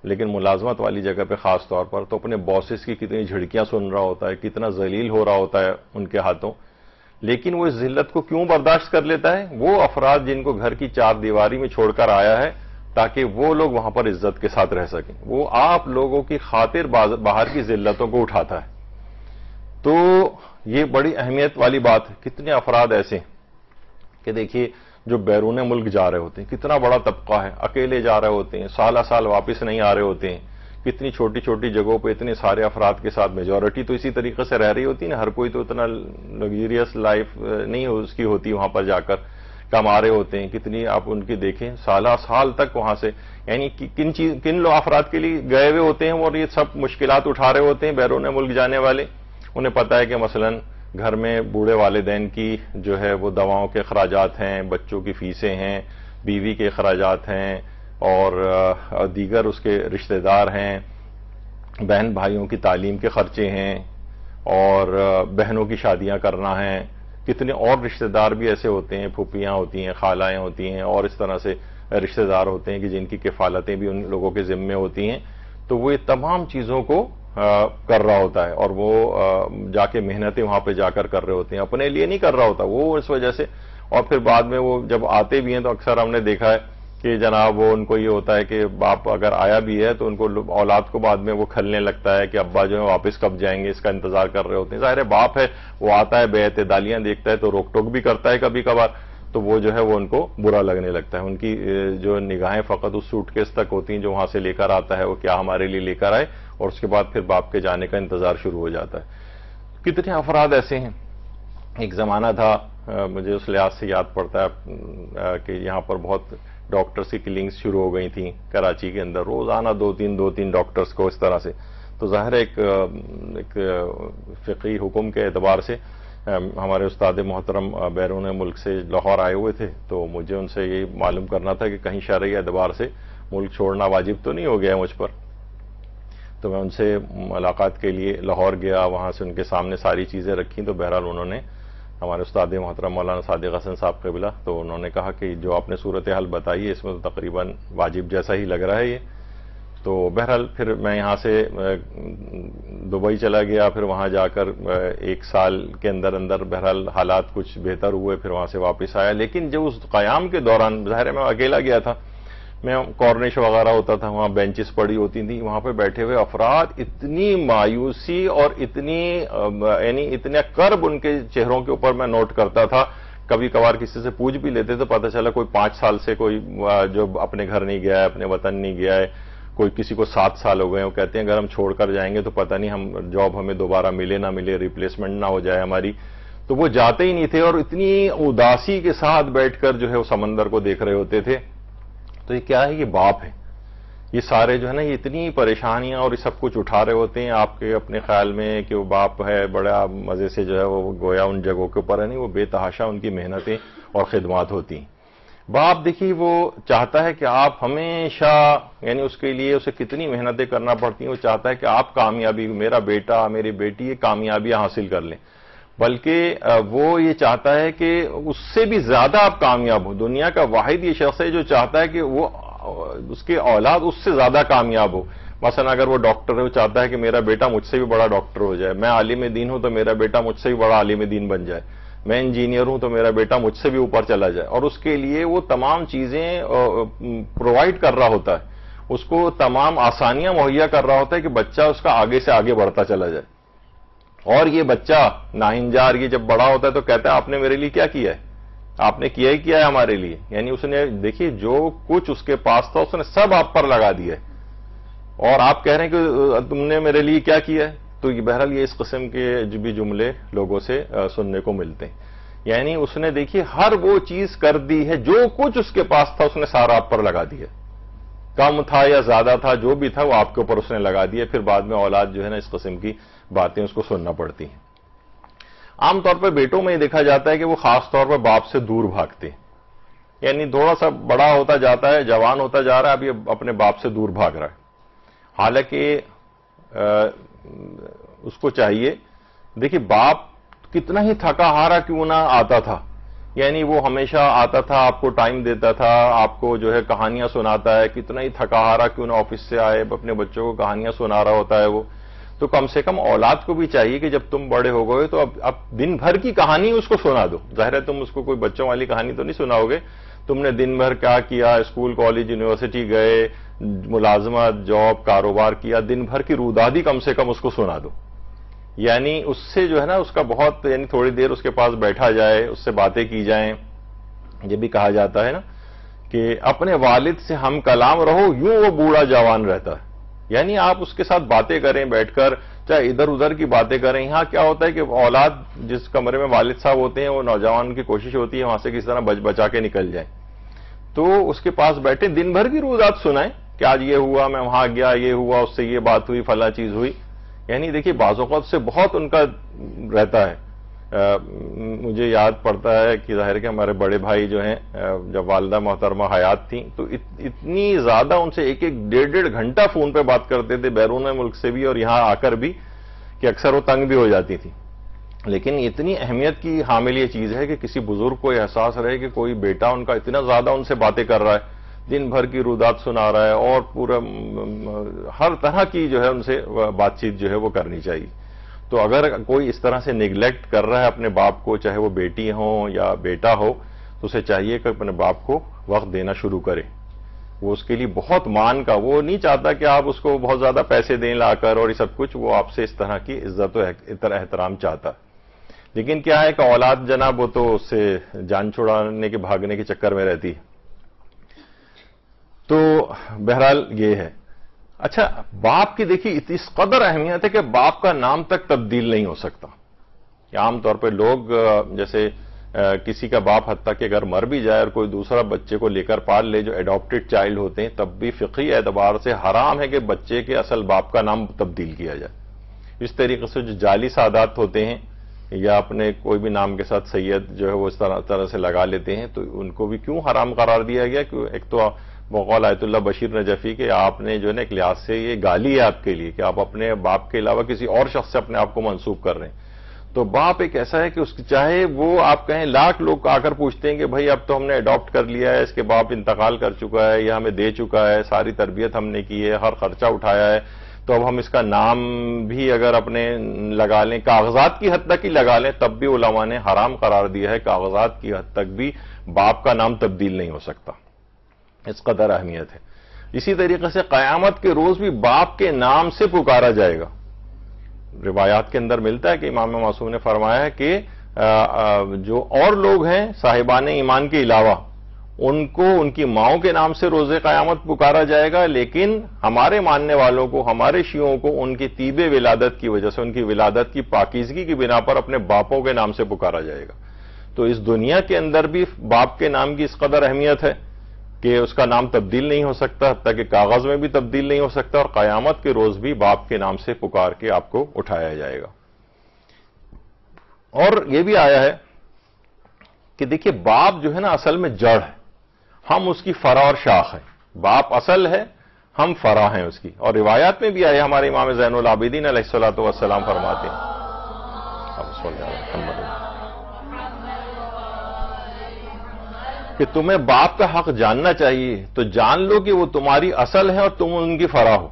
لیکن ملازمت والی جگہ پہ خاص طور پر، تو اپنے باسز کی کتنی جھڑکیاں سن رہا ہوتا ہے، کتنا ذلیل ہو رہا ہوتا ہے ان کے ہاتھوں. لیکن وہ اس ذلت کو کیوں برداشت کر لیتا ہے؟ وہ افراد جن کو گھر کی چار دیواری میں چھوڑ کر آیا ہے تاکہ وہ لوگ وہاں پر عزت کے ساتھ رہ سکیں، وہ آپ لوگوں کی خاطر باہر کی ذلتوں کو اٹھاتا ہے. تو یہ بڑی اہمیت والی بات ہے. کتنے افراد ایسے ہیں کہ دیکھیے جو بیرون ملک جا رہے ہوتے ہیں، کتنا بڑا طبقہ ہے، اکیلے جا رہے ہوتے ہیں، سالہ سال واپس نہیں آ رہے ہوتے ہیں. کتنی چھوٹی چھوٹی جگہوں پہ اتنے سارے افراد کے ساتھ میجورٹی تو اسی طریقے سے رہ رہی ہوتی ہے نا. ہر کوئی تو اتنا لگزریس لائف نہیں اس کی ہوتی، وہاں پر جا کر کما رہے ہوتے ہیں. کتنی آپ ان کی دیکھیں سالہ سال تک وہاں سے، یعنی کن لوگ افراد کے لیے گئے ہوئے ہوتے ہیں اور یہ سب مشکلات اٹھا رہے ہوتے ہیں بیرون ملک جانے والے. انہیں پتا ہے کہ مثلاً گھر میں بوڑھے والدین کی جو ہے وہ دواؤں کے اخراجات ہیں، بچوں کی فیسیں ہیں، بیوی کے اخراجات ہیں، اور دیگر اس کے رشتہ دار ہیں، بہن بھائیوں کی تعلیم کے خرچے ہیں، اور بہنوں کی شادیاں کرنا ہیں. کتنے اور رشتہ دار بھی ایسے ہوتے ہیں، پھوپھیاں ہوتی ہیں، خالائیں ہوتی ہیں، اور اس طرح سے رشتہ دار ہوتے ہیں کہ جن کی کفالتیں بھی ان لوگوں کے ذمے ہوتی ہیں. تو وہ یہ تمام چیزوں کو کر رہا ہوتا ہے، اور وہ جا کے محنتیں وہاں پہ جا کر رہے ہوتے ہیں. اپنے لیے نہیں کر رہا ہوتا وہ اس وجہ سے. اور پھر بعد میں وہ جب آتے بھی ہیں تو اکثر ہم نے دیکھا ہے کہ جناب وہ ان کو یہ ہوتا ہے کہ باپ اگر آیا بھی ہے تو ان کو اولاد کو بعد میں وہ کھلنے لگتا ہے کہ ابا جو ہے واپس کب جائیں گے، اس کا انتظار کر رہے ہوتے ہیں. ظاہر ہے باپ ہے، وہ آتا ہے بے اعتدالیاں دیکھتا ہے تو روک ٹوک بھی کرتا ہے کبھی کبھار، تو وہ جو ہے وہ ان کو برا لگنے لگتا ہے. ان کی جو نگاہیں فقط اس سوٹ کیس تک ہوتی ہیں جو وہاں سے لے کر آتا ہے، وہ کیا ہمارے لیے لے کر آئے، اور اس کے بعد پھر باپ کے جانے کا انتظار شروع ہو جاتا ہے. کتنے افراد ایسے ہیں. ایک زمانہ تھا، مجھے اس لحاظ سے یاد پڑتا ہے کہ یہاں پر بہت ڈاکٹرز کی کلنگز شروع ہو گئی تھیں کراچی کے اندر، روزانہ دو تین ڈاکٹرز کو اس طرح سے. تو ظاہر ایک فقہی حکم کے اعتبار سے ہمارے استاد محترم بیرون ملک سے لاہور آئے ہوئے تھے، تو مجھے ان سے یہ معلوم کرنا تھا کہ کہیں شرعی اعتبار سے ملک چھوڑنا واجب تو نہیں ہو گیا ہے مجھ پر. تو میں ان سے ملاقات کے لیے لاہور گیا، وہاں سے ان کے سامنے ساری چیزیں رکھیں. تو بہرحال انہوں نے، ہمارے استاد محترم مولانا صادق حسن صاحب قبلہ، تو انہوں نے کہا کہ جو آپ نے صورتحال بتائی ہے اس میں تو تقریباً واجب جیسا ہی لگ رہا ہے. یہ تو بہرحال پھر میں یہاں سے دبئی چلا گیا، پھر وہاں جا کر 1 سال کے اندر اندر بہرحال حالات کچھ بہتر ہوئے، پھر وہاں سے واپس آیا. لیکن جو اس قیام کے دوران ظاہر ہے میں اکیلا گیا تھا، میں کارنش وغیرہ ہوتا تھا، وہاں بینچز پڑی ہوتی تھیں، وہاں پہ بیٹھے ہوئے افراد اتنی مایوسی اور یعنی اتنا کرب ان کے چہروں کے اوپر میں نوٹ کرتا تھا. کبھی کبھار کسی سے پوچھ بھی لیتے تو پتہ چلا کوئی 5 سال سے کوئی جو اپنے گھر نہیں گیا ہے، اپنے وطن نہیں گیا ہے، کوئی کسی کو 7 سال ہو گئے. وہ کہتے ہیں اگر ہم چھوڑ کر جائیں گے تو پتہ نہیں ہم جاب ہمیں دوبارہ ملے نہ ملے، ریپلیسمنٹ نہ ہو جائے ہماری. تو وہ جاتے ہی نہیں تھے اور اتنی اداسی کے ساتھ بیٹھ کر جو ہے وہ سمندر کو دیکھ رہے ہوتے تھے. تو یہ کیا ہے؟ یہ باپ ہے. یہ سارے جو ہے نا یہ اتنی پریشانیاں اور یہ سب کچھ اٹھا رہے ہوتے ہیں آپ کے اپنے خیال میں کہ وہ باپ ہے بڑا مزے سے جو ہے وہ گویا ان جگہوں کے اوپر ہے نہیں، وہ بے تحاشا ان کی محنتیں اور خدمات ہوتی ہیں. باپ دیکھیے وہ چاہتا ہے کہ آپ ہمیشہ، یعنی اس کے لیے اسے کتنی محنتیں کرنا پڑتی ہیں، وہ چاہتا ہے کہ آپ کامیابی، میرا بیٹا میری بیٹی یہ کامیابیاں حاصل کر لیں، بلکہ وہ یہ چاہتا ہے کہ اس سے بھی زیادہ آپ کامیاب ہو. دنیا کا واحد یہ شخص ہے جو چاہتا ہے کہ وہ اس کے اولاد اس سے زیادہ کامیاب ہو. مثلا اگر وہ ڈاکٹر ہے، وہ چاہتا ہے کہ میرا بیٹا مجھ سے بھی بڑا ڈاکٹر ہو جائے. میں عالم دین ہوں تو میرا بیٹا مجھ سے بھی بڑا عالم دین بن جائے. میں انجینئر ہوں تو میرا بیٹا مجھ سے بھی اوپر چلا جائے. اور اس کے لیے وہ تمام چیزیں پرووائڈ کر رہا ہوتا ہے، اس کو تمام آسانیاں مہیا کر رہا ہوتا ہے کہ بچہ اس کا آگے سے آگے بڑھتا چلا جائے. اور یہ بچہ ناہنجار یہ جب بڑا ہوتا ہے تو کہتا ہے آپ نے میرے لیے کیا کیا ہے؟ آپ نے کیا ہی کیا ہے ہمارے لیے. یعنی اس نے دیکھیے جو کچھ اس کے پاس تھا اس نے سب آپ پر لگا دیا ہے، اور آپ کہہ رہے ہیں کہ تم نے میرے لیے کیا کیا ہے. تو یہ بہرحال یہ اس قسم کے بھی جملے لوگوں سے سننے کو ملتے ہیں. یعنی اس نے دیکھیے ہر وہ چیز کر دی ہے، جو کچھ اس کے پاس تھا اس نے سارا آپ پر لگا دیا. کم تھا یا زیادہ تھا، جو بھی تھا وہ آپ کے اوپر اس نے لگا دیا. پھر بعد میں اولاد جو ہے نا اس قسم کی باتیں اس کو سننا پڑتی ہیں. عام طور پہ بیٹوں میں یہ دیکھا جاتا ہے کہ وہ خاص طور پر باپ سے دور بھاگتے ہیں. یعنی تھوڑا سا بڑا ہوتا جاتا ہے، جوان ہوتا جا رہا ہے، اب یہ اپنے باپ سے دور بھاگ رہا ہے. حالانکہ اس کو چاہیے، دیکھیے باپ کتنا ہی تھکا ہارا کیوں نہ آتا تھا، یعنی وہ ہمیشہ آتا تھا، آپ کو ٹائم دیتا تھا، آپ کو جو ہے کہانیاں سناتا ہے. کتنا ہی تھکا ہارا کیوں نہ آفس سے آئے، اپنے بچوں کو کہانیاں سنا رہا ہوتا ہے وہ. تو کم سے کم اولاد کو بھی چاہیے کہ جب تم بڑے ہو گئے تو اب دن بھر کی کہانی اس کو سنا دو. ظاہر ہے تم اس کو کوئی بچوں والی کہانی تو نہیں سناؤ گے، تم نے دن بھر کیا کیا، اسکول کالج یونیورسٹی گئے، ملازمت جاب کاروبار کیا، دن بھر کی رودادی کم سے کم اس کو سنا دو. یعنی اس سے جو ہے نا اس کا بہت، یعنی تھوڑی دیر اس کے پاس بیٹھا جائے، اس سے باتیں کی جائیں. یہ بھی کہا جاتا ہے نا کہ اپنے والد سے ہم کلام رہو، یوں وہ بوڑھا جوان رہتا ہے. یعنی آپ اس کے ساتھ باتیں کریں بیٹھ کر، چاہے ادھر ادھر کی باتیں کریں. یہاں کیا ہوتا ہے کہ اولاد جس کمرے میں والد صاحب ہوتے ہیں وہ نوجوان کی کوشش ہوتی ہے وہاں سے کس طرح بچا کے نکل جائیں. تو اس کے پاس بیٹھے دن بھر کی روزات سنائیں کہ آج یہ ہوا، میں وہاں گیا، یہ ہوا، اس سے یہ بات ہوئی، فلاں چیز ہوئی. یعنی دیکھیے بعض اوقات سے بہت ان کا رہتا ہے. مجھے یاد پڑتا ہے کہ ظاہر کہ ہمارے بڑے بھائی جو ہیں جب والدہ محترمہ حیات تھیں تو اتنی زیادہ ان سے ایک ڈیڑھ گھنٹہ فون پہ بات کرتے تھے، بیرون ملک سے بھی اور یہاں آ کر بھی، کہ اکثر وہ تنگ بھی ہو جاتی تھی. لیکن اتنی اہمیت کی حامل یہ چیز ہے کہ کسی بزرگ کو احساس رہے کہ کوئی بیٹا ان کا اتنا زیادہ ان سے باتیں کر رہا ہے، دن بھر کی رودات سنا رہا ہے، اور پورا ہر طرح کی جو ہے ان سے بات چیت جو ہے وہ کرنی چاہیے. تو اگر کوئی اس طرح سے نیگلیکٹ کر رہا ہے اپنے باپ کو، چاہے وہ بیٹی ہو یا بیٹا ہو، تو اسے چاہیے کہ اپنے باپ کو وقت دینا شروع کرے. وہ اس کے لیے بہت مان کا، وہ نہیں چاہتا کہ آپ اس کو بہت زیادہ پیسے دیں لا کر اور یہ سب کچھ، وہ آپ سے اس طرح کی عزت و احترام چاہتا. لیکن کیا ہے کہ اولاد جناب وہ تو اس سے جان چھڑانے کے بھاگنے کے چکر میں رہتی ہے. تو بہرحال یہ ہے. اچھا باپ کی دیکھیے اس قدر اہمیت ہے کہ باپ کا نام تک تبدیل نہیں ہو سکتا. عام طور پہ لوگ جیسے کسی کا باپ حتیٰ کہ اگر مر بھی جائے اور کوئی دوسرا بچے کو لے کر پال لے جو ایڈاپٹڈ چائلڈ ہوتے ہیں، تب بھی فقہی اعتبار سے حرام ہے کہ بچے کے اصل باپ کا نام تبدیل کیا جائے. اس طریقے سے جو جعلی سادات ہوتے ہیں یا اپنے کوئی بھی نام کے ساتھ سید جو ہے وہ اس طرح سے لگا لیتے ہیں، تو ان کو بھی کیوں حرام قرار دیا گیا؟ کہ ایک تو بقول آیت اللہ بشیر نجفی کہ آپ نے جو ہے نا ایک لحاظ سے یہ گالی ہے آپ کے لیے کہ آپ اپنے باپ کے علاوہ کسی اور شخص سے اپنے آپ کو منسوب کر رہے ہیں. تو باپ ایک ایسا ہے کہ اس کی چاہے وہ آپ کہیں لاکھ لوگ آ کر پوچھتے ہیں کہ بھائی اب تو ہم نے اڈاپٹ کر لیا ہے، اس کے باپ انتقال کر چکا ہے یا ہمیں دے چکا ہے، ساری تربیت ہم نے کی ہے، ہر خرچہ اٹھایا ہے، تو اب ہم اس کا نام بھی اگر اپنے لگا لیں، کاغذات کی حد تک ہی لگا لیں، تب بھی علماء نے حرام قرار دیا ہے، کاغذات کی حد تک بھی باپ کا نام تبدیل نہیں ہو سکتا، اس قدر اہمیت ہے۔ اسی طریقے سے قیامت کے روز بھی باپ کے نام سے پکارا جائے گا۔ روایات کے اندر ملتا ہے کہ امام معصوم نے فرمایا ہے کہ جو اور لوگ ہیں صاحبان ایمان کے علاوہ، ان کو ان کی ماؤں کے نام سے روز قیامت پکارا جائے گا، لیکن ہمارے ماننے والوں کو، ہمارے شیعوں کو ان کی طیب ولادت کی وجہ سے، ان کی ولادت کی پاکیزگی کی بنا پر اپنے باپوں کے نام سے پکارا جائے گا۔ تو اس دنیا کے اندر بھی باپ کے نام کی اس قدر اہمیت ہے کہ اس کا نام تبدیل نہیں ہو سکتا، حتیٰ کہ کاغذ میں بھی تبدیل نہیں ہو سکتا، اور قیامت کے روز بھی باپ کے نام سے پکار کے آپ کو اٹھایا جائے گا۔ اور یہ بھی آیا ہے کہ دیکھیے باپ جو ہے نا اصل میں جڑ ہے، ہم اس کی فرع اور شاخ ہیں۔ باپ اصل ہے، ہم فرع ہیں اس کی۔ اور روایات میں بھی آیا، ہمارے امام زین العابدین علیہ الصلوۃ والسلام فرماتے ہیں کہ تمہیں باپ کا حق جاننا چاہیے، تو جان لو کہ وہ تمہاری اصل ہے اور تم ان کی فرع ہو،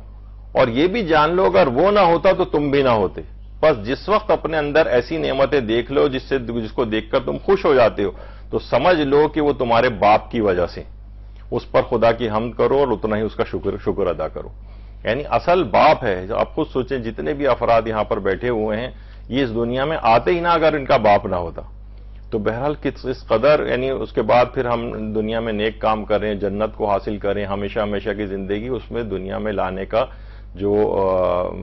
اور یہ بھی جان لو اگر وہ نہ ہوتا تو تم بھی نہ ہوتے۔ بس جس وقت اپنے اندر ایسی نعمتیں دیکھ لو جس کو دیکھ کر تم خوش ہو جاتے ہو، تو سمجھ لو کہ وہ تمہارے باپ کی وجہ سے، اس پر خدا کی حمد کرو اور اتنا ہی اس کا شکر ادا کرو۔ یعنی اصل باپ ہے۔ جو آپ خود سوچیں، جتنے بھی افراد یہاں پر بیٹھے ہوئے ہیں، یہ اس دنیا میں آتے ہی نہ اگر ان کا باپ نہ ہوتا، تو بہرحال اس قدر، یعنی اس کے بعد پھر ہم دنیا میں نیک کام کریں، جنت کو حاصل کریں، ہمیشہ ہمیشہ کی زندگی، اس میں دنیا میں لانے کا جو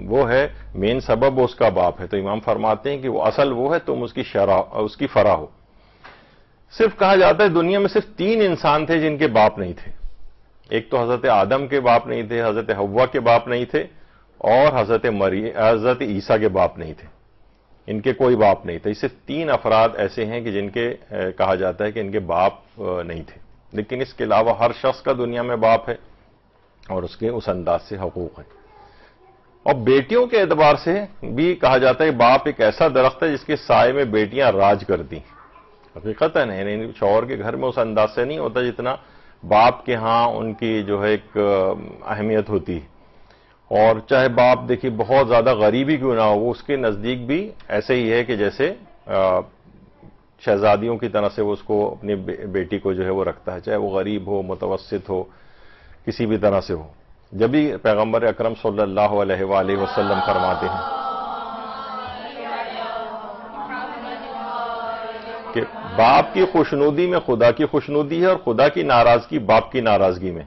وہ ہے مین سبب، وہ اس کا باپ ہے۔ تو امام فرماتے ہیں کہ وہ اصل وہ ہے، تم اس کی فرع ہو۔ صرف کہا جاتا ہے دنیا میں صرف 3 انسان تھے جن کے باپ نہیں تھے۔ ایک تو حضرت آدم کے باپ نہیں تھے، حضرت حوا کے باپ نہیں تھے، اور حضرت عیسیٰ کے باپ نہیں تھے۔ ان کے کوئی باپ نہیں تھے۔ صرف 3 افراد ایسے ہیں کہ جن کے کہا جاتا ہے کہ ان کے باپ نہیں تھے، لیکن اس کے علاوہ ہر شخص کا دنیا میں باپ ہے اور اس کے اس انداز سے حقوق ہیں۔ اور بیٹیوں کے اعتبار سے بھی کہا جاتا ہے باپ ایک ایسا درخت ہے جس کے سائے میں بیٹیاں راج کرتی ہیں۔ حقیقتاً ہے، یعنی شوہر کے گھر میں اس انداز سے نہیں ہوتا جتنا باپ کے ہاں ان کی جو ہے ایک اہمیت ہوتی ہے۔ اور چاہے باپ دیکھیے بہت زیادہ غریبی کیوں نہ ہو، وہ اس کے نزدیک بھی ایسے ہی ہے کہ جیسے شہزادیوں کی طرح سے وہ اس کو، اپنی بیٹی کو جو ہے وہ رکھتا ہے، چاہے وہ غریب ہو، متوسط ہو، کسی بھی طرح سے ہو۔ جب بھی پیغمبر اکرم صلی اللہ علیہ وآلہ وسلم فرماتے ہیں کہ باپ کی خوشنودی میں خدا کی خوشنودی ہے، اور خدا کی ناراضگی باپ کی ناراضگی میں۔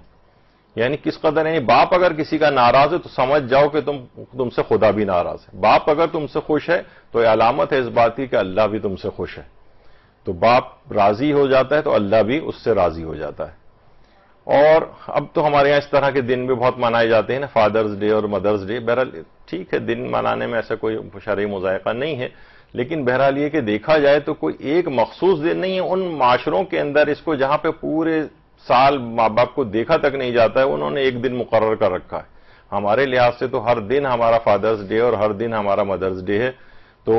یعنی کس قدر، یعنی باپ اگر کسی کا ناراض ہے تو سمجھ جاؤ کہ تم سے خدا بھی ناراض ہے۔ باپ اگر تم سے خوش ہے تو یہ علامت ہے اس بات کی کہ اللہ بھی تم سے خوش ہے۔ تو باپ راضی ہو جاتا ہے تو اللہ بھی اس سے راضی ہو جاتا ہے۔ اور اب تو ہمارے یہاں اس طرح کے دن بھی بہت منائے جاتے ہیں نا، فادرز ڈے اور مدرز ڈے۔ بہرحال ٹھیک ہے، دن منانے میں ایسا کوئی شرعی مذائقہ نہیں ہے، لیکن بہرحال یہ کہ دیکھا جائے تو کوئی ایک مخصوص دن نہیں ہے۔ ان معاشروں کے اندر اس کو جہاں پہ پورے سال ماں باپ کو دیکھا تک نہیں جاتا ہے، انہوں نے ایک دن مقرر کر رکھا ہے۔ ہمارے لحاظ سے تو ہر دن ہمارا فادرز ڈے اور ہر دن ہمارا مدرز ڈے ہے، تو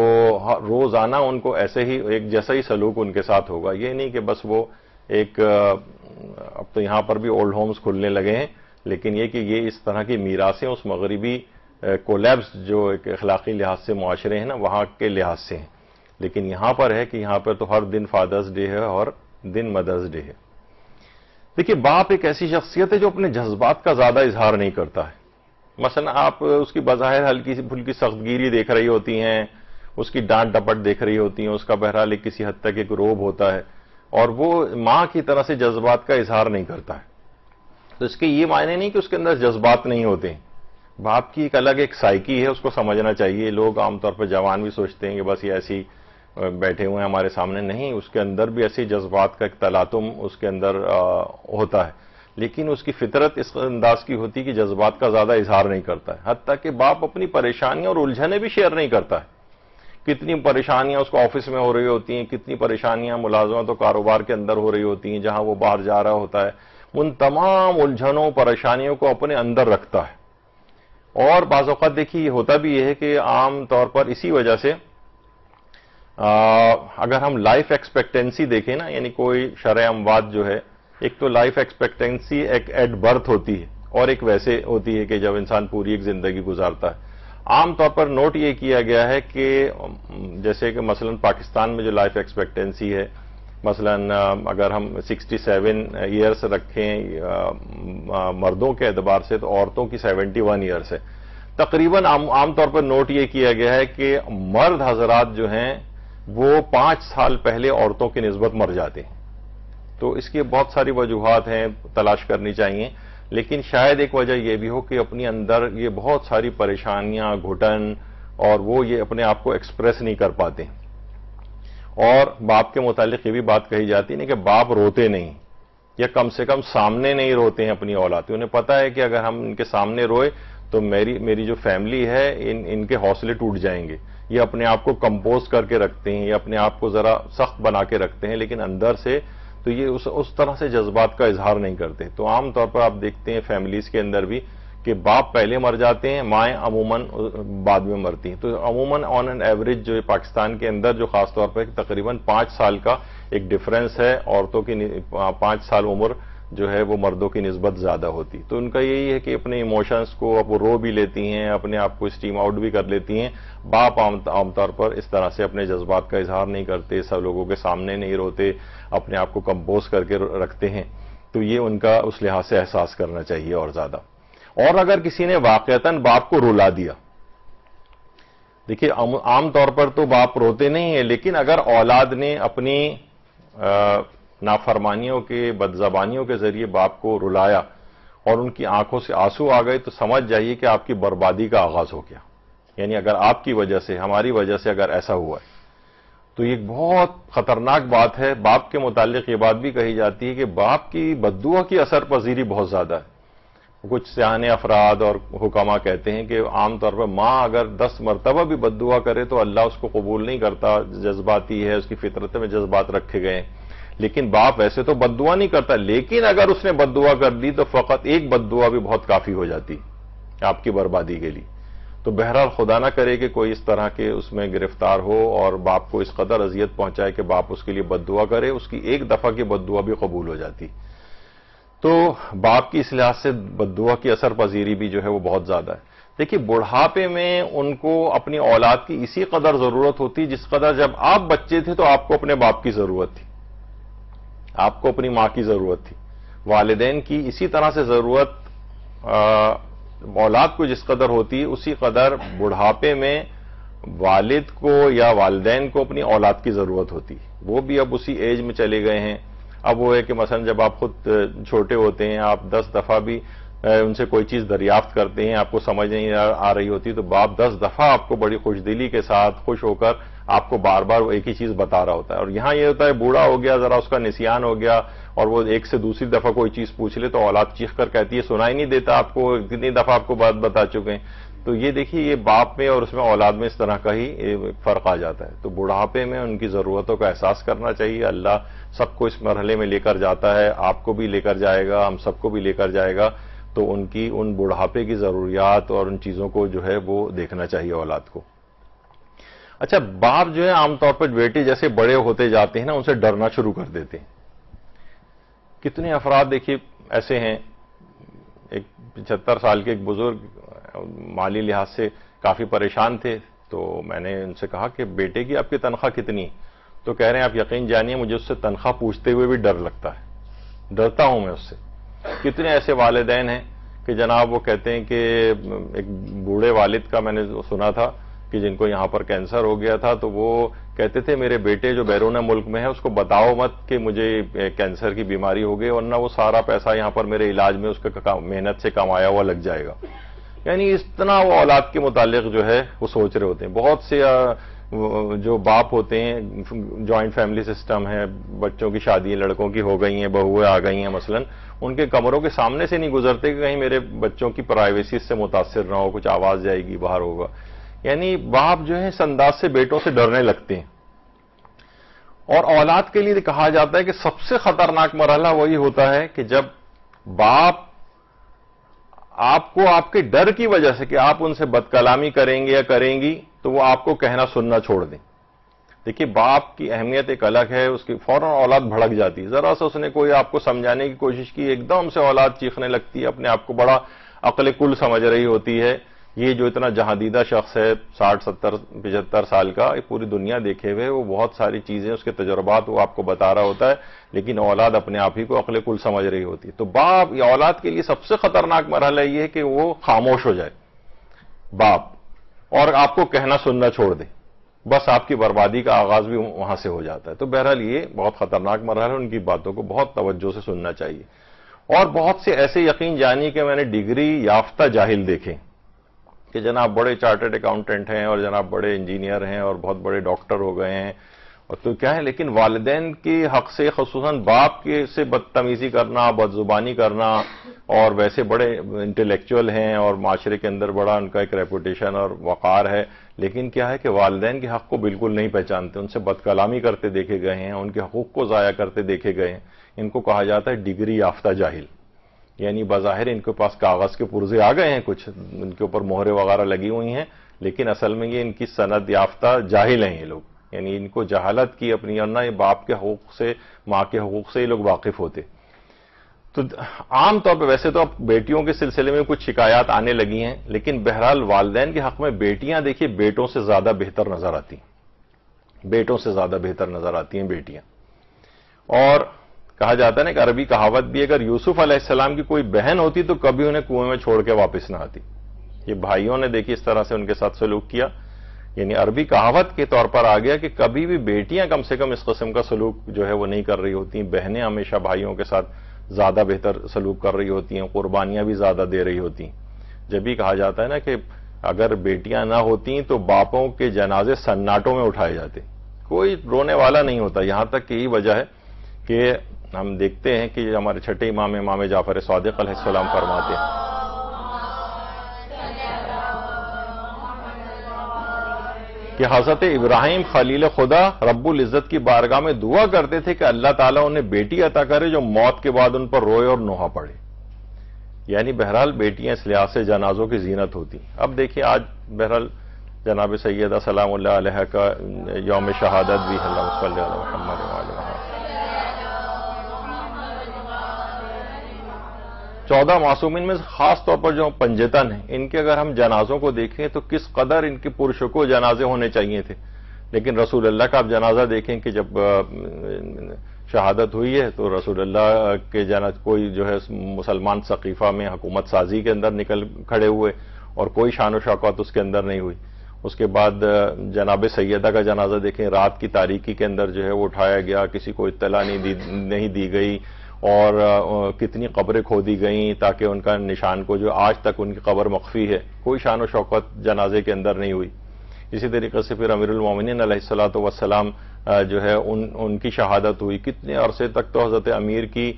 روزانہ ان کو ایسے ہی ایک جیسا ہی سلوک ان کے ساتھ ہوگا۔ یہ نہیں کہ بس وہ ایک، اب تو یہاں پر بھی اولڈ ہومز کھلنے لگے ہیں، لیکن یہ کہ یہ اس طرح کی میراثیں اس مغربی کولیبس جو ایک اخلاقی لحاظ سے معاشرے ہیں نا، وہاں کے لحاظ سے ہیں۔ لیکن یہاں پر ہے کہ یہاں پر تو ہر دن فادرز ڈے ہے اور دن مدرز ڈے ہے۔ دیکھیے باپ ایک ایسی شخصیت ہے جو اپنے جذبات کا زیادہ اظہار نہیں کرتا ہے۔ مثلا آپ اس کی بظاہر ہلکی سی پھلکی سخت گیری دیکھ رہی ہوتی ہیں، اس کی ڈانٹ ڈپٹ دیکھ رہی ہوتی ہیں، اس کا بہرحال ایک کسی حد تک ایک روب ہوتا ہے، اور وہ ماں کی طرح سے جذبات کا اظہار نہیں کرتا ہے۔ تو اس کے یہ معنی نہیں کہ اس کے اندر جذبات نہیں ہوتے ہیں۔ باپ کی ایک الگ ایک سائیکی ہے، اس کو سمجھنا چاہیے۔ لوگ عام طور پر جوان بھی سوچتے ہیں کہ بس یہ ایسی بیٹھے ہوئے ہیں ہمارے سامنے، نہیں، اس کے اندر بھی ایسی جذبات کا ایک تلاطم اس کے اندر ہوتا ہے، لیکن اس کی فطرت اس انداز کی ہوتی کہ جذبات کا زیادہ اظہار نہیں کرتا ہے۔ حتیٰ کہ باپ اپنی پریشانیاں اور الجھنیں بھی شیئر نہیں کرتا ہے۔ کتنی پریشانیاں اس کو آفس میں ہو رہی ہوتی ہیں، کتنی پریشانیاں ملازمت و کاروبار کے اندر ہو رہی ہوتی ہیں جہاں وہ باہر جا رہا ہوتا ہے، ان تمام الجھنوں پریشانیوں کو اپنے اندر رکھتا ہے۔ اور بعض اوقات دیکھیے یہ ہوتا بھی یہ ہے کہ عام طور پر اسی وجہ سے اگر ہم لائف ایکسپیکٹنسی دیکھیں نا، یعنی کوئی شرح اموات جو ہے، ایک تو لائف ایکسپیکٹنسی ایک ایٹ برتھ ہوتی ہے اور ایک ویسے ہوتی ہے کہ جب انسان پوری ایک زندگی گزارتا ہے. عام طور پر نوٹ یہ کیا گیا ہے کہ جیسے کہ مثلا پاکستان میں جو لائف ایکسپیکٹنسی ہے، مثلا اگر ہم 67 ایئرس رکھیں مردوں کے اعتبار سے، تو عورتوں کی 71 ایئرس ہے. تقریباً عام طور پر نوٹ یہ کیا گیا ہے کہ مرد حضرات جو ہیں وہ 5 سال پہلے عورتوں کی نسبت مر جاتے ہیں. تو اس کی بہت ساری وجوہات ہیں، تلاش کرنی چاہیے، لیکن شاید ایک وجہ یہ بھی ہو کہ اپنی اندر یہ بہت ساری پریشانیاں، گھٹن، اور وہ یہ اپنے آپ کو ایکسپریس نہیں کر پاتے. اور باپ کے متعلق یہ بھی بات کہی جاتی ہے کہ باپ روتے نہیں، یا کم سے کم سامنے نہیں روتے ہیں اپنی اولاد کے. انہیں پتا ہے کہ اگر ہم ان کے سامنے روئے تو میری جو فیملی ہے ان کے حوصلے ٹوٹ جائیں گے. یہ اپنے آپ کو کمپوز کر کے رکھتے ہیں، یا اپنے آپ کو ذرا سخت بنا کے رکھتے ہیں، لیکن اندر سے تو یہ اس طرح سے جذبات کا اظہار نہیں کرتے. تو عام طور پر آپ دیکھتے ہیں فیملیز کے اندر بھی کہ باپ پہلے مر جاتے ہیں، مائیں عموماً بعد میں مرتی ہیں. تو عموماً آن این ایوریج جو پاکستان کے اندر جو خاص طور پر تقریباً 5 سال کا ایک ڈفرنس ہے، عورتوں کی 5 سال عمر جو ہے وہ مردوں کی نسبت زیادہ ہوتی. تو ان کا یہی ہے کہ اپنے ایموشنز کو اب وہ رو بھی لیتی ہیں، اپنے آپ کو اسٹیم آؤٹ بھی کر لیتی ہیں. باپ عام طور پر اس طرح سے اپنے جذبات کا اظہار نہیں کرتے، سب لوگوں کے سامنے نہیں روتے، اپنے آپ کو کمپوز کر کے رکھتے ہیں. تو یہ ان کا اس لحاظ سے احساس کرنا چاہیے اور زیادہ. اور اگر کسی نے واقعتاً باپ کو رلا دیا، دیکھیے عام طور پر تو باپ روتے نہیں ہیں، لیکن اگر اولاد نے اپنی نافرمانیوں کے، بدزبانیوں کے ذریعے باپ کو رلایا اور ان کی آنکھوں سے آنسو آ گئے، تو سمجھ جائیے کہ آپ کی بربادی کا آغاز ہو گیا. یعنی اگر آپ کی وجہ سے، ہماری وجہ سے اگر ایسا ہوا ہے تو یہ بہت خطرناک بات ہے. باپ کے متعلق یہ بات بھی کہی جاتی ہے کہ باپ کی بددعا کی اثر پذیری بہت زیادہ ہے. کچھ سیانے افراد اور حکما کہتے ہیں کہ عام طور پر ماں اگر 10 مرتبہ بھی بددعا کرے تو اللہ اس کو قبول نہیں کرتا، جذباتی ہے، اس کی فطرت میں جذبات رکھے گئے. لیکن باپ ویسے تو بددعا نہیں کرتا، لیکن اگر اس نے بددعا کر دی تو فقط ایک بددعا بھی بہت کافی ہو جاتی آپ کی بربادی کے لیے. تو بہرحال خدا نہ کرے کہ کوئی اس طرح کے اس میں گرفتار ہو اور باپ کو اس قدر اذیت پہنچائے کہ باپ اس کے لیے بددعا کرے، اس کی ایک دفعہ کی بددعا بھی قبول ہو جاتی. تو باپ کی اس لحاظ سے بددعا کی اثر پذیری بھی جو ہے وہ بہت زیادہ ہے. دیکھیے بڑھاپے میں ان کو اپنی اولاد کی اسی قدر ضرورت ہوتی جس قدر جب آپ بچے تھے تو آپ کو اپنے باپ کی ضرورت تھی، آپ کو اپنی ماں کی ضرورت تھی. والدین کی اسی طرح سے ضرورت اولاد کو جس قدر ہوتی اسی قدر بڑھاپے میں والد کو یا والدین کو اپنی اولاد کی ضرورت ہوتی. وہ بھی اب اسی ایج میں چلے گئے ہیں. اب وہ ہے کہ مثلا جب آپ خود چھوٹے ہوتے ہیں، آپ 10 دفعہ بھی ان سے کوئی چیز دریافت کرتے ہیں، آپ کو سمجھ نہیں آ رہی ہوتی تو باپ 10 دفعہ آپ کو بڑی خوش دلی کے ساتھ خوش ہو کر آپ کو بار بار وہ ایک ہی چیز بتا رہا ہوتا ہے. اور یہاں یہ ہوتا ہے بوڑھا ہو گیا، ذرا اس کا نسیان ہو گیا اور وہ ایک سے دوسری دفعہ کوئی چیز پوچھ لے تو اولاد چیخ کر کہتی ہے سنا ہی نہیں دیتا آپ کو، کتنی دفعہ آپ کو بات بتا چکے ہیں. تو یہ دیکھیے یہ باپ میں اور اس میں اولاد میں اس طرح کا ہی فرق آ جاتا ہے. تو بڑھاپے میں ان کی ضرورتوں کا احساس کرنا چاہیے. اللہ سب کو اس مرحلے میں لے کر جاتا ہے، آپ کو بھی لے کر جائے گا، ہم سب کو بھی لے کر جائے گا. تو ان بڑھاپے کی ضروریات اور ان چیزوں کو جو ہے وہ دیکھنا چاہیے اولاد کو. اچھا باپ جو ہے عام طور پر بیٹے جیسے بڑے ہوتے جاتے ہیں نا ان سے ڈرنا شروع کر دیتے ہیں. کتنے افراد دیکھیے ایسے ہیں، ایک 75 سال کے ایک بزرگ مالی لحاظ سے کافی پریشان تھے. تو میں نے ان سے کہا کہ بیٹے کی آپ کی تنخواہ کتنی؟ تو کہہ رہے ہیں آپ یقین جانیے مجھے اس سے تنخواہ پوچھتے ہوئے بھی ڈر لگتا ہے، ڈرتا ہوں میں اس سے. کتنے ایسے والدین ہیں کہ جناب وہ کہتے ہیں کہ ایک بوڑھے والد کا میں نے سنا تھا کہ جن کو یہاں پر کینسر ہو گیا تھا تو وہ کہتے تھے میرے بیٹے جو بیرون ملک میں ہے اس کو بتاؤ مت کہ مجھے کینسر کی بیماری ہو گئی، ورنہ وہ سارا پیسہ یہاں پر میرے علاج میں اس کا محنت سے کمایا ہوا لگ جائے گا. یعنی اس طرح وہ اولاد کے متعلق جو ہے وہ سوچ رہے ہوتے ہیں. بہت سے جو باپ ہوتے ہیں، جوائنٹ فیملی سسٹم ہے، بچوں کی شادی لڑکوں کی ہو گئی ہیں، بہویں آ گئی ہیں مثلا، ان کے کمروں کے سامنے سے نہیں گزرتے کہ کہیں میرے بچوں کی پرائیویسی سے متاثر نہ ہو، کچھ آواز جائے گی باہر ہوگا. یعنی باپ جو ہے اس انداز سے بیٹوں سے ڈرنے لگتے ہیں. اور اولاد کے لیے کہا جاتا ہے کہ سب سے خطرناک مرحلہ وہی ہوتا ہے کہ جب باپ آپ کو آپ کے ڈر کی وجہ سے کہ آپ ان سے بد کلامی کریں گے یا کریں گی تو وہ آپ کو کہنا سننا چھوڑ دیں. دیکھیے باپ کی اہمیت ایک الگ ہے، اس کی فوراً اولاد بھڑک جاتی ہے، ذرا سا اس نے کوئی آپ کو سمجھانے کی کوشش کی ایک دم سے اولاد چیخنے لگتی ہے، اپنے آپ کو بڑا عقل کل سمجھ رہی ہوتی ہے۔ یہ جو اتنا جہاندیدہ شخص ہے 60 70 75 سال کا، پوری دنیا دیکھے ہوئے، وہ بہت ساری چیزیں اس کے تجربات وہ آپ کو بتا رہا ہوتا ہے، لیکن اولاد اپنے آپ ہی کو عقل کل سمجھ رہی ہوتی ہے۔ تو باپ یا اولاد کے لیے سب سے خطرناک مرحلہ یہ ہے کہ وہ خاموش ہو جائے باپ، اور آپ کو کہنا سننا چھوڑ دے، بس آپ کی بربادی کا آغاز بھی وہاں سے ہو جاتا ہے۔ تو بہرحال یہ بہت خطرناک مرحلہ ہے، ان کی باتوں کو بہت توجہ سے سننا چاہیے۔ اور بہت سے ایسے یقین جانی کہ میں نے ڈگری یافتہ جاہل دیکھے کہ جناب بڑے چارٹرڈ اکاؤنٹنٹ ہیں اور جناب بڑے انجینئر ہیں اور بہت بڑے ڈاکٹر ہو گئے ہیں، اور تو کیا ہے، لیکن والدین کے حق سے خصوصاً باپ کے سے بدتمیزی کرنا، بدزبانی کرنا، اور ویسے بڑے انٹلیکچوئل ہیں اور معاشرے کے اندر بڑا ان کا ایک ریپوٹیشن اور وقار ہے، لیکن کیا ہے کہ والدین کے حق کو بالکل نہیں پہچانتے، ان سے بد کلامی کرتے دیکھے گئے ہیں، ان کے حقوق کو ضائع کرتے دیکھے گئے ہیں۔ ان کو کہا جاتا ہے ڈگری یافتہ جاہل، یعنی بظاہر ان کے پاس کاغذ کے پرزے آ گئے ہیں، کچھ ان کے اوپر مہرے وغیرہ لگی ہوئی ہیں، لیکن اصل میں یہ ان کی سند یافتہ جاہل ہیں یہ لوگ، یعنی ان کو جہالت کی اپنی، اور نہ یہ باپ کے حقوق سے، ماں کے حقوق سے یہ لوگ واقف ہوتے۔ تو عام طور پہ ویسے تو اب بیٹیوں کے سلسلے میں کچھ شکایات آنے لگی ہیں، لیکن بہرحال والدین کے حق میں بیٹیاں دیکھیے بیٹوں سے زیادہ بہتر نظر آتی ہیں، بیٹوں سے زیادہ بہتر نظر آتی ہیں بیٹیاں۔ اور کہا جاتا ہے نا کہ عربی کہاوت بھی، اگر یوسف علیہ السلام کی کوئی بہن ہوتی تو کبھی انہیں کنویں میں چھوڑ کے واپس نہ آتی۔ یہ بھائیوں نے دیکھی اس طرح سے ان کے ساتھ سلوک کیا، یعنی عربی کہاوت کے طور پر آ گیا کہ کبھی بھی بیٹیاں کم سے کم اس قسم کا سلوک جو ہے وہ نہیں کر رہی ہوتی، بہنیں ہمیشہ بھائیوں کے ساتھ زیادہ بہتر سلوک کر رہی ہوتی ہیں، قربانیاں بھی زیادہ دے رہی ہوتی ہیں۔ جب بھی کہا جاتا ہے نا کہ اگر بیٹیاں نہ ہوتی تو باپوں کے جنازے سناٹوں میں اٹھائے جاتے، کوئی رونے والا نہیں ہوتا۔ یہاں تک کہ یہی وجہ ہے کہ ہم دیکھتے ہیں کہ ہمارے چھٹے امام جعفر صادق علیہ السلام فرماتے ہیں کہ حضرت ابراہیم خلیل خدا رب العزت کی بارگاہ میں دعا کرتے تھے کہ اللہ تعالیٰ انہیں بیٹی عطا کرے جو موت کے بعد ان پر روئے اور نوحہ پڑے، یعنی بہرحال بیٹیاں اس لحاظ سے جنازوں کی زینت ہوتی۔ اب دیکھیں آج بہرحال جناب سیدہ سلام اللہ علیہ کا یوم شہادت بھی، اللہم صلی علی محمد وعلی محمد۔ 14 معصومین میں خاص طور پر جو پنجتن ہیں، ان کے اگر ہم جنازوں کو دیکھیں تو کس قدر ان کے پرشکوہ جنازے ہونے چاہیے تھے، لیکن رسول اللہ کا آپ جنازہ دیکھیں کہ جب شہادت ہوئی ہے تو رسول اللہ کے کوئی جو ہے مسلمان سقیفہ میں حکومت سازی کے اندر نکل کھڑے ہوئے اور کوئی شان و شوکت اس کے اندر نہیں ہوئی۔ اس کے بعد جناب سیدہ کا جنازہ دیکھیں، رات کی تاریکی کے اندر جو ہے وہ اٹھایا گیا، کسی کو اطلاع نہیں دی گئی، اور کتنی قبریں کھودی گئیں تاکہ ان کا نشان کو، جو آج تک ان کی قبر مخفی ہے، کوئی شان و شوکت جنازے کے اندر نہیں ہوئی۔ اسی طریقے سے پھر امیر المومنین علیہ الصلوۃ والسلام جو ہے ان کی شہادت ہوئی۔ کتنے عرصے تک تو حضرت امیر کی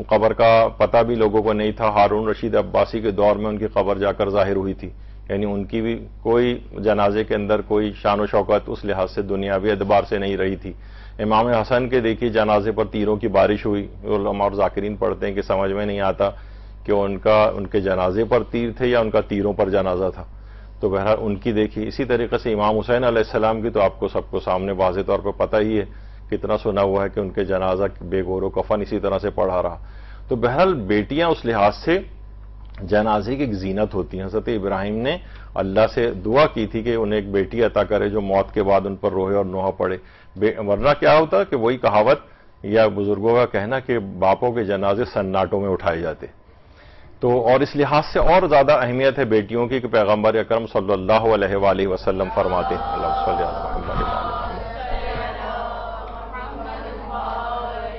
قبر کا پتہ بھی لوگوں کو نہیں تھا، ہارون رشید عباسی کے دور میں ان کی قبر جا کر ظاہر ہوئی تھی، یعنی ان کی بھی کوئی جنازے کے اندر کوئی شان و شوکت اس لحاظ سے دنیاوی اعتبار سے نہیں رہی تھی۔ امام حسن کے دیکھیے جنازے پر تیروں کی بارش ہوئی، علماء اور ذاکرین پڑھتے ہیں کہ سمجھ میں نہیں آتا کہ ان کے جنازے پر تیر تھے یا ان کا تیروں پر جنازہ تھا، تو بہرحال ان کی دیکھیے۔ اسی طریقے سے امام حسین علیہ السلام کی تو آپ کو سب کو سامنے واضح طور پر پتہ ہی ہے، کتنا سنا ہوا ہے کہ ان کے جنازہ بے گور و کفن اسی طرح سے پڑھا رہا۔ تو بہرحال بیٹیاں اس لحاظ سے جنازے کی ایک زینت ہوتی ہیں۔ حضرت ابراہیم نے اللہ سے دعا کی تھی کہ انہیں ایک بیٹی عطا کرے جو موت کے بعد ان پر روئے اور نوحہ پڑے، ورنہ کیا ہوتا کہ وہی کہاوت یا بزرگوں کا کہنا کہ باپوں کے جنازے سناٹوں میں اٹھائے جاتے۔ تو اور اس لحاظ سے اور زیادہ اہمیت ہے بیٹیوں کی کہ پیغمبر اکرم صلی اللہ علیہ وآلہ وسلم فرماتے ہیں، اللہم صلی علی محمد وعلی محمد،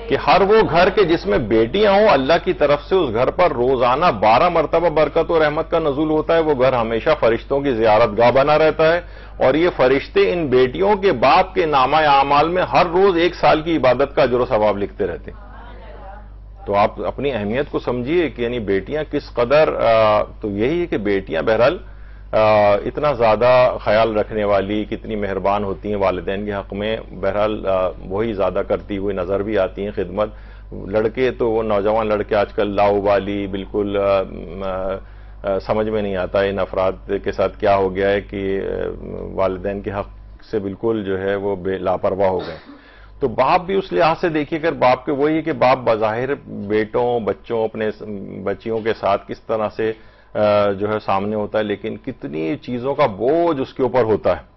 کہ ہر وہ گھر کے جس میں بیٹیاں ہوں، اللہ کی طرف سے اس گھر پر روزانہ 12 مرتبہ برکت و رحمت کا نزول ہوتا ہے، وہ گھر ہمیشہ فرشتوں کی زیارت گاہ بنا رہتا ہے، اور یہ فرشتے ان بیٹیوں کے باپ کے نامہ اعمال میں ہر روز 1 سال کی عبادت کا اجر و ثواب لکھتے رہتے ہیں۔ تو آپ اپنی اہمیت کو سمجھیے کہ یعنی بیٹیاں کس قدر، تو یہی ہے کہ بیٹیاں بہرحال اتنا زیادہ خیال رکھنے والی، کتنی مہربان ہوتی ہیں والدین کے حق میں، بہرحال وہی زیادہ کرتی ہوئی نظر بھی آتی ہیں خدمت۔ لڑکے تو وہ نوجوان لڑکے آج کل لاؤبالی، بالکل سمجھ میں نہیں آتا ان افراد کے ساتھ کیا ہو گیا ہے کہ والدین کے حق سے بالکل جو ہے وہ لاپرواہ ہو گئے. تو باپ بھی اس لحاظ سے دیکھیے اگر باپ کے وہی ہے کہ باپ بظاہر بیٹوں بچوں اپنے بچیوں کے ساتھ کس طرح سے جو ہے سامنے ہوتا ہے، لیکن کتنی چیزوں کا بوجھ اس کے اوپر ہوتا ہے.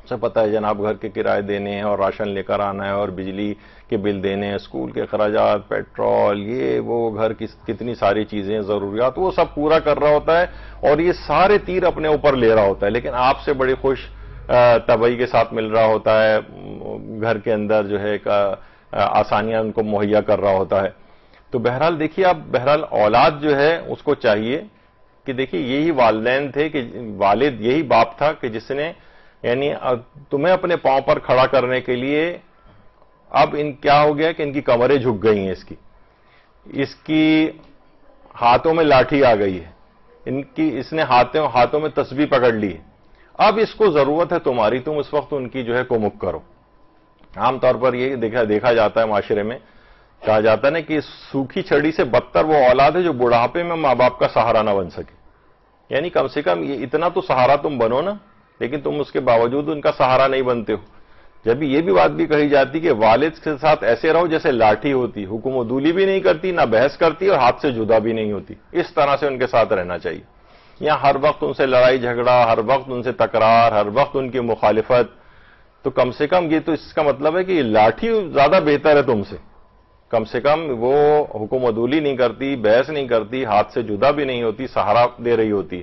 اسے پتہ ہے جناب گھر کے کرائے دینے ہیں اور راشن لے کر آنا ہے اور بجلی کے بل دینے ہیں، اسکول کے اخراجات، پیٹرول، یہ وہ گھر کی کتنی ساری چیزیں ضروریات وہ سب پورا کر رہا ہوتا ہے اور یہ سارے تیر اپنے اوپر لے رہا ہوتا ہے، لیکن آپ سے بڑی خوش طبعی کے ساتھ مل رہا ہوتا ہے، گھر کے اندر جو ہے آسانیاں ان کو مہیا کر رہا ہوتا ہے. تو بہرحال دیکھیے آپ بہرحال اولاد جو ہے اس کو چاہیے کہ دیکھیے یہی والدین تھے کہ والد یہی باپ تھا کہ جس نے یعنی تمہیں اپنے پاؤں پر کھڑا کرنے کے لیے اب کیا ہو گیا کہ ان کی کمریں جھک گئی ہیں، اس کی ہاتھوں میں لاٹھی آ گئی ہے، اس نے ہاتھوں میں تسبیح پکڑ لی ہے، اب اس کو ضرورت ہے تمہاری، تم اس وقت ان کی جو ہے کومک کرو. عام طور پر یہ دیکھا جاتا ہے معاشرے میں، کہا جاتا ہے نا کہ سوکھی چھڑی سے بدتر وہ اولاد ہے جو بڑھاپے میں ماں باپ کا سہارا نہ بن سکے. یعنی کم سے کم یہ اتنا تو سہارا تم بنو نا، لیکن تم اس کے باوجود ان کا سہارا نہیں بنتے ہو. جب یہ بھی بات بھی کہی جاتی کہ والد کے ساتھ ایسے رہو جیسے لاٹھی ہوتی، حکم و دولی بھی نہیں کرتی، نہ بحث کرتی اور ہاتھ سے جدا بھی نہیں ہوتی، اس طرح سے ان کے ساتھ رہنا چاہیے. یہاں ہر وقت ان سے لڑائی جھگڑا، ہر وقت ان سے تکرار، ہر وقت ان کی مخالفت، تو کم سے کم یہ تو اس کا مطلب ہے کہ یہ لاٹھی زیادہ بہتر ہے تم سے. کم سے کم وہ حکم و دولی نہیں کرتی، بحث نہیں کرتی، ہاتھ سے جدا بھی نہیں ہوتی، سہارا دے رہی ہوتی.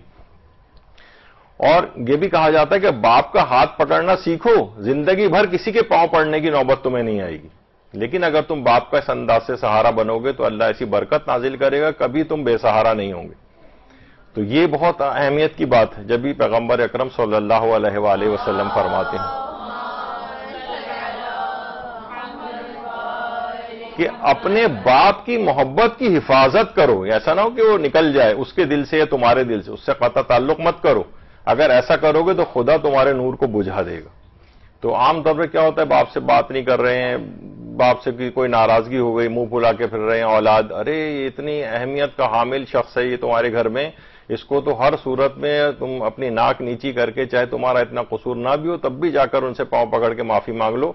اور یہ بھی کہا جاتا ہے کہ باپ کا ہاتھ پکڑنا سیکھو، زندگی بھر کسی کے پاؤں پڑنے کی نوبت تمہیں نہیں آئے گی. لیکن اگر تم باپ کا اس انداز سے سہارا بنو گے تو اللہ ایسی برکت نازل کرے گا، کبھی تم بے سہارا نہیں ہوں گے. تو یہ بہت اہمیت کی بات ہے جب بھی پیغمبر اکرم صلی اللہ علیہ وآلہ وسلم فرماتے ہیں کہ اپنے باپ کی محبت کی حفاظت کرو. ایسا نہ ہو کہ وہ نکل جائے اس کے دل سے یا تمہارے دل سے، اس سے قطع تعلق مت کرو. اگر ایسا کرو گے تو خدا تمہارے نور کو بجھا دے گا. تو عام طور پہ کیا ہوتا ہے باپ سے بات نہیں کر رہے ہیں، باپ سے کوئی ناراضگی ہو گئی، منہ پھلا کے پھر رہے ہیں اولاد، ارے یہ اتنی اہمیت کا حامل شخص ہے یہ تمہارے گھر میں، اس کو تو ہر صورت میں تم اپنی ناک نیچی کر کے چاہے تمہارا اتنا قصور نہ بھی ہو تب بھی جا کر ان سے پاؤں پکڑ کے معافی مانگ لو،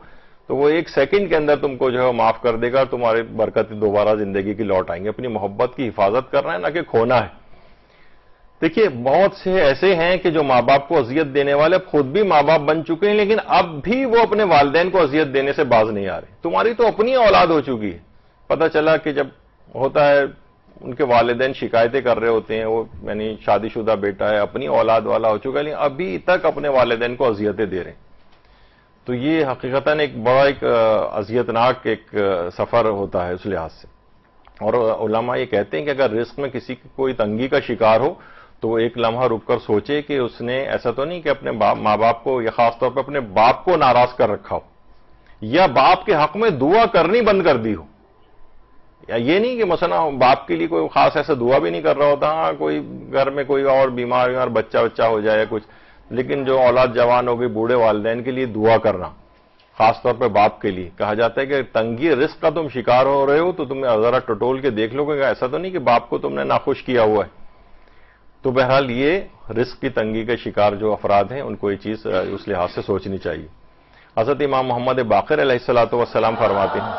تو وہ ایک سیکنڈ کے اندر تم کو جو ہے معاف کر دے گا اور تمہاری برکتیں دوبارہ زندگی کی لوٹ آئیں گے. اپنی محبت کی حفاظت کرنا ہے نہ کہ کھونا ہے. دیکھیے بہت سے ایسے ہیں کہ جو ماں باپ کو اذیت دینے والے خود بھی ماں باپ بن چکے ہیں لیکن اب بھی وہ اپنے والدین کو اذیت دینے سے باز نہیں آ رہے. تمہاری تو اپنی اولاد ہو چکی ہے. پتہ چلا کہ جب ہوتا ہے ان کے والدین شکایتیں کر رہے ہوتے ہیں، وہ یعنی شادی شدہ بیٹا ہے اپنی اولاد والا ہو چکا ہے لیکن ابھی تک اپنے والدین کو اذیتیں دے رہے ہیں. تو یہ حقیقتاً ایک بڑا ایک اذیتناک ایک سفر ہوتا ہے اس لحاظ سے. اور علماء یہ کہتے ہیں کہ اگر رزق میں کسی کی کوئی تنگی کا شکار ہو تو وہ ایک لمحہ رک کر سوچے کہ اس نے ایسا تو نہیں کہ اپنے ماں باپ کو یا خاص طور پہ اپنے باپ کو ناراض کر رکھا ہو یا باپ کے حق میں دعا کرنی بند کر دی ہو. یا یہ نہیں کہ مثلا باپ کے لیے کوئی خاص ایسا دعا بھی نہیں کر رہا ہوتا، ہاں کوئی گھر میں کوئی اور بیمار بچہ ہو جائے کچھ، لیکن جو اولاد جوان ہو گئی بوڑھے والدین کے لیے دعا کرنا خاص طور پہ باپ کے لیے. کہا جاتا ہے کہ تنگی رزق کا تم شکار ہو رہے ہو تو تم ذرا ٹٹول کے دیکھ لو کہ ایسا تو نہیں کہ باپ کو تم نے ناخوش کیا ہوا ہے. تو بہرحال یہ رزق کی تنگی کے شکار جو افراد ہیں ان کو یہ چیز اس لحاظ سے سوچنی چاہیے. حضرت امام محمد باقر علیہ الصلوۃ والسلام فرماتے ہیں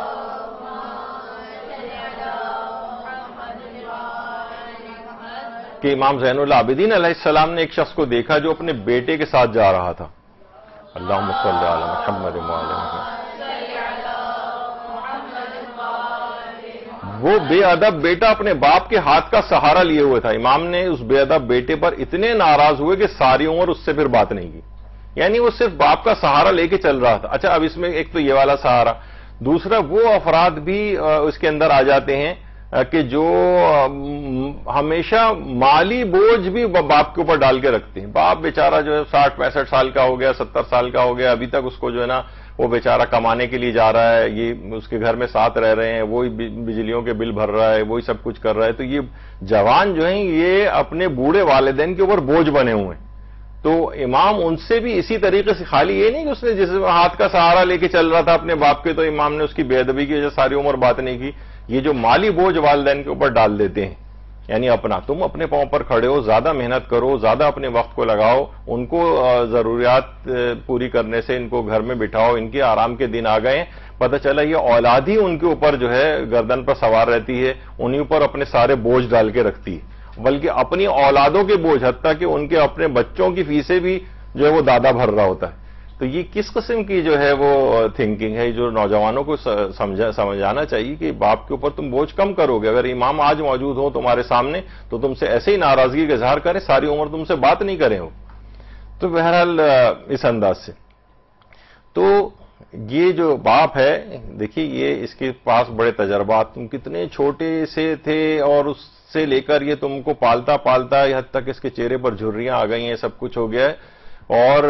کہ امام زین العابدین علیہ السلام نے ایک شخص کو دیکھا جو اپنے بیٹے کے ساتھ جا رہا تھا. اللہم صلی علی محمد وعلی محمد. وہ بے ادب بیٹا اپنے باپ کے ہاتھ کا سہارا لیے ہوئے تھا. امام نے اس بے ادب بیٹے پر اتنے ناراض ہوئے کہ ساری عمر اس سے پھر بات نہیں کی. یعنی وہ صرف باپ کا سہارا لے کے چل رہا تھا. اچھا اب اس میں ایک تو یہ والا سہارا، دوسرا وہ افراد بھی اس کے اندر آ جاتے ہیں کہ جو ہمیشہ مالی بوجھ بھی باپ کے اوپر ڈال کے رکھتے ہیں. باپ بیچارہ جو ہے 60-65 سال کا ہو گیا، 70 سال کا ہو گیا، ابھی تک اس کو جو ہے نا وہ بیچارہ کمانے کے لیے جا رہا ہے، یہ اس کے گھر میں ساتھ رہ رہے ہیں، وہی بجلیوں کے بل بھر رہا ہے، وہی سب کچھ کر رہا ہے. تو یہ جوان جو ہیں یہ اپنے بوڑھے والدین کے اوپر بوجھ بنے ہوئے ہیں. تو امام ان سے بھی اسی طریقے سے، خالی یہ نہیں کہ اس نے جس ہاتھ کا سہارا لے کے چل رہا تھا اپنے باپ کے تو امام نے اس کی بے ادبی کی وجہ ساری عمر بات نہیں کی. یہ جو مالی بوجھ والدین کے اوپر ڈال دیتے ہیں یعنی اپنا تم اپنے پاؤں پر کھڑے ہو، زیادہ محنت کرو، زیادہ اپنے وقت کو لگاؤ، ان کو ضروریات پوری کرنے سے ان کو گھر میں بٹھاؤ، ان کے آرام کے دن آ گئے، پتہ چلا یہ اولاد ہی ان کے اوپر جو ہے گردن پر سوار رہتی ہے، انہی اوپر اپنے سارے بوجھ ڈال کے رکھتی ہے، بلکہ اپنی اولادوں کے بوجھ، حتیٰ کہ ان کے اپنے بچوں کی فیسیں بھی جو ہے وہ دادا بھر رہا ہوتا ہے۔ تو یہ کس قسم کی جو ہے وہ تھنکنگ ہے جو نوجوانوں کو سمجھانا چاہیے کہ باپ کے اوپر تم بوجھ کم کرو گے۔ اگر امام آج موجود ہو تمہارے سامنے تو تم سے ایسے ہی ناراضگی کا اظہار کریں، ساری عمر تم سے بات نہیں کریں ہو۔ تو بہرحال اس انداز سے تو یہ جو باپ ہے، دیکھیے یہ اس کے پاس بڑے تجربات، تم کتنے چھوٹے سے تھے اور اس سے لے کر یہ تم کو پالتا پالتا حد تک اس کے چہرے پر جھریاں آ گئی ہیں، سب کچھ ہو گیا ہے، اور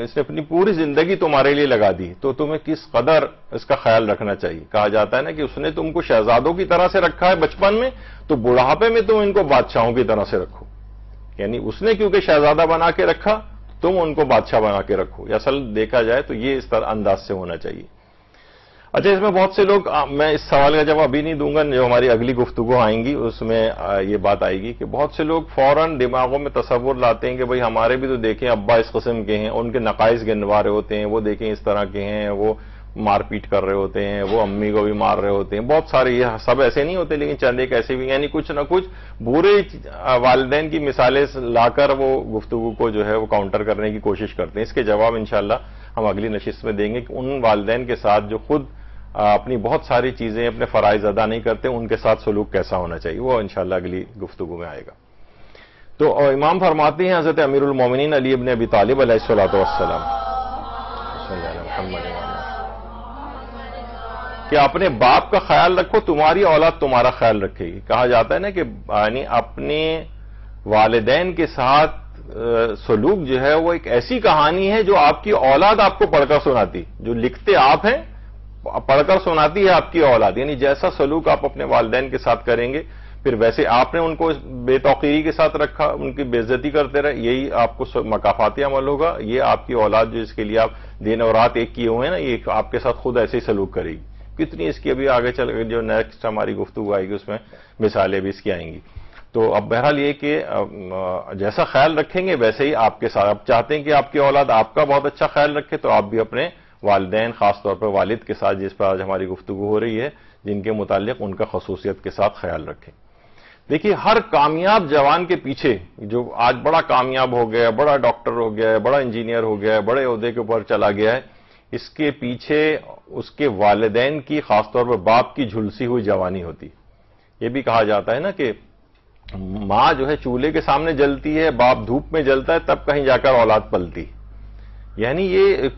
اس نے اپنی پوری زندگی تمہارے لیے لگا دی، تو تمہیں کس قدر اس کا خیال رکھنا چاہیے۔ کہا جاتا ہے نا کہ اس نے تم کو شہزادوں کی طرح سے رکھا ہے بچپن میں، تو بڑھاپے میں تم ان کو بادشاہوں کی طرح سے رکھو۔ یعنی اس نے کیونکہ شہزادہ بنا کے رکھا، تم ان کو بادشاہ بنا کے رکھو۔ یہ اصل دیکھا جائے تو یہ اس طرح انداز سے ہونا چاہیے۔ اچھا، اس میں بہت سے لوگ، میں اس سوال کا جواب ابھی نہیں دوں گا، جو ہماری اگلی گفتگو آئیں گی اس میں یہ بات آئے گی کہ بہت سے لوگ فوراً دماغوں میں تصور لاتے ہیں کہ بھئی ہمارے بھی تو دیکھیں ابا اس قسم کے ہیں، ان کے نقائص گنوا رہے ہوتے ہیں، وہ دیکھیں اس طرح کے ہیں، وہ مار پیٹ کر رہے ہوتے ہیں، وہ امی کو بھی مار رہے ہوتے ہیں، بہت سارے، یہ سب ایسے نہیں ہوتے لیکن چند ایک ایسے بھی، یعنی کچھ نہ کچھ برے والدین کی مثالیں لا کر وہ گفتگو کو جو ہے وہ کاؤنٹر کرنے کی کوشش کرتے ہیں۔ اس کے جواب انشاءاللہ ہم اگلی نشست میں دیں گے کہ ان والدین کے ساتھ جو خود اپنی بہت ساری چیزیں، اپنے فرائض ادا نہیں کرتے، ان کے ساتھ سلوک کیسا ہونا چاہیے، وہ انشاءاللہ اگلی گفتگو میں آئے گا۔ تو امام فرماتے ہیں حضرت امیر المومنین علی ابن ابی طالب علیہ الصلوۃ والسلام کہ اپنے باپ کا خیال رکھو، تمہاری اولاد تمہارا خیال رکھے گی۔ کہا جاتا ہے نا کہ یعنی اپنے والدین کے ساتھ سلوک جو ہے وہ ایک ایسی کہانی ہے جو آپ کی اولاد آپ کو پڑھ کر سناتی، جو لکھتے آپ ہیں پڑھ کر سناتی ہے آپ کی اولاد، یعنی جیسا سلوک آپ اپنے والدین کے ساتھ کریں گے، پھر ویسے آپ نے ان کو بے توقیری کے ساتھ رکھا، ان کی بے عزتی کرتے رہے، یہی آپ کو مکافاتی عمل ہوگا، یہ آپ کی اولاد جو اس کے لیے آپ دن اور رات ایک کیے ہوئے ہیں نا، یہ آپ کے ساتھ خود ایسے ہی سلوک کرے گی۔ کتنی اس کی ابھی آگے چل جو نیکسٹ ہماری گفتگو آئے گی اس میں مثالیں بھی اس کی آئیں گی۔ تو اب بہرحال یہ کہ جیسا خیال رکھیں گے ویسے ہی آپ کے ساتھ، آپ چاہتے ہیں کہ آپ کی اولاد آپ کا بہت اچھا خیال رکھے، تو آپ بھی اپنے والدین، خاص طور پر والد کے ساتھ، جس پر آج ہماری گفتگو ہو رہی ہے، جن کے متعلق ان کا خصوصیت کے ساتھ خیال رکھیں۔ دیکھیے ہر کامیاب جوان کے پیچھے، جو آج بڑا کامیاب ہو گیا ہے، بڑا ڈاکٹر ہو گیا ہے، بڑا انجینئر ہو گیا ہے، بڑے عہدے کے اوپر چلا گیا ہے، اس کے پیچھے اس کے والدین کی، خاص طور پر باپ کی جھلسی ہوئی جوانی ہوتی۔ یہ بھی کہا جاتا ہے نا کہ ماں جو ہے چولہے کے سامنے جلتی ہے، باپ دھوپ میں جلتا ہے، تب کہیں جا کر اولاد پلتی۔ یعنی یہ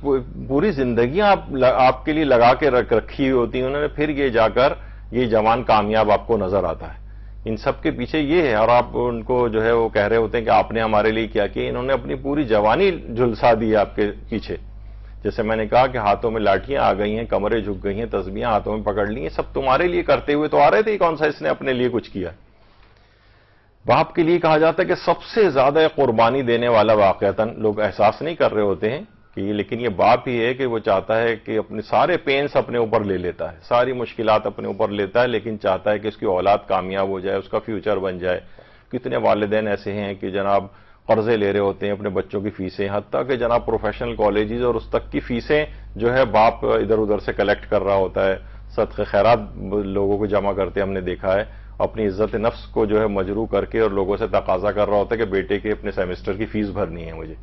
پوری زندگیاں آپ کے لیے لگا کے رکھی ہوئی ہوتی ہیں انہوں نے، پھر یہ جا کر یہ جوان کامیاب آپ کو نظر آتا ہے۔ ان سب کے پیچھے یہ ہے، اور آپ ان کو جو ہے وہ کہہ رہے ہوتے ہیں کہ آپ نے ہمارے لیے کیا کیا، انہوں نے اپنی پوری جوانی جھلسا دی آپ کے پیچھے۔ جیسے میں نے کہا کہ ہاتھوں میں لاٹھیاں آ گئی ہیں، کمریں جھک گئی ہیں، تسبیحاں ہاتھوں میں پکڑ لی ہیں، سب تمہارے لیے کرتے ہوئے تو آ رہے تھے، کون سا اس نے اپنے لیے کچھ کیا۔ باپ کے لیے کہا جاتا ہے کہ سب سے زیادہ قربانی دینے والا واقعتاً لوگ احساس نہیں کر رہے ہوتے ہیں کہ لیکن یہ باپ ہی ہے کہ وہ چاہتا ہے کہ اپنے سارے پینس اپنے اوپر لے لیتا ہے، ساری مشکلات اپنے اوپر لیتا ہے، لیکن چاہتا ہے کہ اس کی اولاد کامیاب ہو جائے، اس کا فیوچر بن جائے۔ کتنے والدین ایسے ہیں کہ جناب قرضے لے رہے ہوتے ہیں اپنے بچوں کی فیسیں، حتیٰ کہ جناب پروفیشنل کالجز اور اس تک کی فیسیں جو ہے باپ ادھر ادھر سے کلیکٹ کر رہا ہوتا ہے، صدقہ خیرات لوگوں کو جمع کرتے ہم نے دیکھا ہے، اپنی عزت نفس کو جو ہے مجروح کر کے اور لوگوں سے تقاضا کر رہا ہوتا ہے کہ بیٹے کے اپنے سیمسٹر کی فیس بھرنی ہے مجھے۔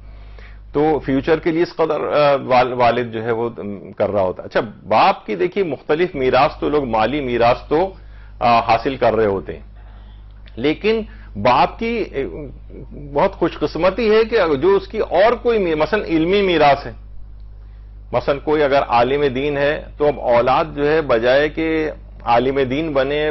تو فیوچر کے لیے اس قدر والد جو ہے وہ کر رہا ہوتا ہے۔ اچھا، باپ کی دیکھیے مختلف میراث تو لوگ مالی میراث تو حاصل کر رہے ہوتے ہیں، لیکن باپ کی بہت خوش قسمتی ہے کہ جو اس کی اور کوئی مثلا علمی میراث ہے، مثلا کوئی اگر عالم دین ہے تو اب اولاد جو ہے بجائے کہ عالم دین بنے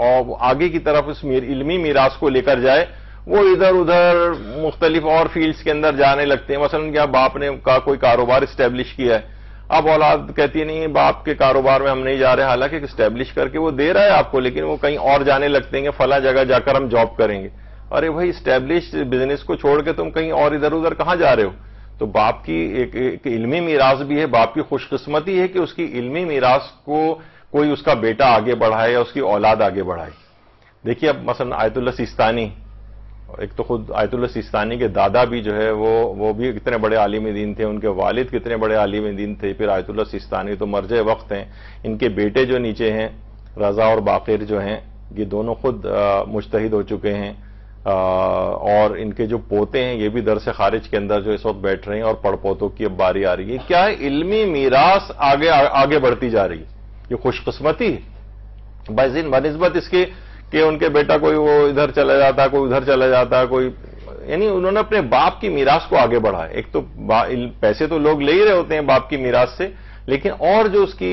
اور آگے کی طرف اس علمی میراث کو لے کر جائے، وہ ادھر ادھر مختلف اور فیلڈز کے اندر جانے لگتے ہیں۔ مثلا کیا باپ نے کوئی کاروبار اسٹیبلش کیا ہے، اب اولاد کہتی نہیں باپ کے کاروبار میں ہم نہیں جا رہے، حالانکہ اسٹیبلش کر کے وہ دے رہا ہے آپ کو، لیکن وہ کہیں اور جانے لگتے ہیں کہ فلاں جگہ جا کر ہم جاب کریں گے۔ ارے بھائی اسٹیبلش بزنس کو چھوڑ کے تم کہیں اور ادھر ادھر کہاں جا رہے ہو؟ تو باپ کی ایک علمی میراث بھی ہے، باپ کی خوش قسمتی ہے کہ اس کی علمی میراث کو کوئی اس کا بیٹا آگے بڑھائے یا اس کی اولاد آگے بڑھائے۔ دیکھیے اب مثلا آیت اللہ سیستانی، ایک تو خود آیت اللہ سیستانی کے دادا بھی جو ہے وہ بھی کتنے بڑے عالم دین تھے، ان کے والد کتنے بڑے عالم دین تھے، پھر آیت اللہ سیستانی تو مرجع وقت ہیں، ان کے بیٹے جو نیچے ہیں رضا اور باقر جو ہیں یہ دونوں خود مجتہد ہو چکے ہیں، اور ان کے جو پوتے ہیں یہ بھی درس خارج کے اندر جو اس وقت بیٹھ رہے ہیں، اور پڑ پوتوں کی اب باری آ رہی ہے. کیا ہے؟ علمی میراث آگے بڑھتی جا رہی ہے. یہ خوش قسمتی ہے بنسبت اس کے کہ ان کے بیٹا کوئی وہ ادھر چلا جاتا، کوئی ادھر چلا جاتا، کوئی، یعنی انہوں نے اپنے باپ کی میراث کو آگے بڑھا ہے. ایک تو پیسے تو لوگ لے ہی رہے ہوتے ہیں باپ کی میراث سے، لیکن اور جو اس کی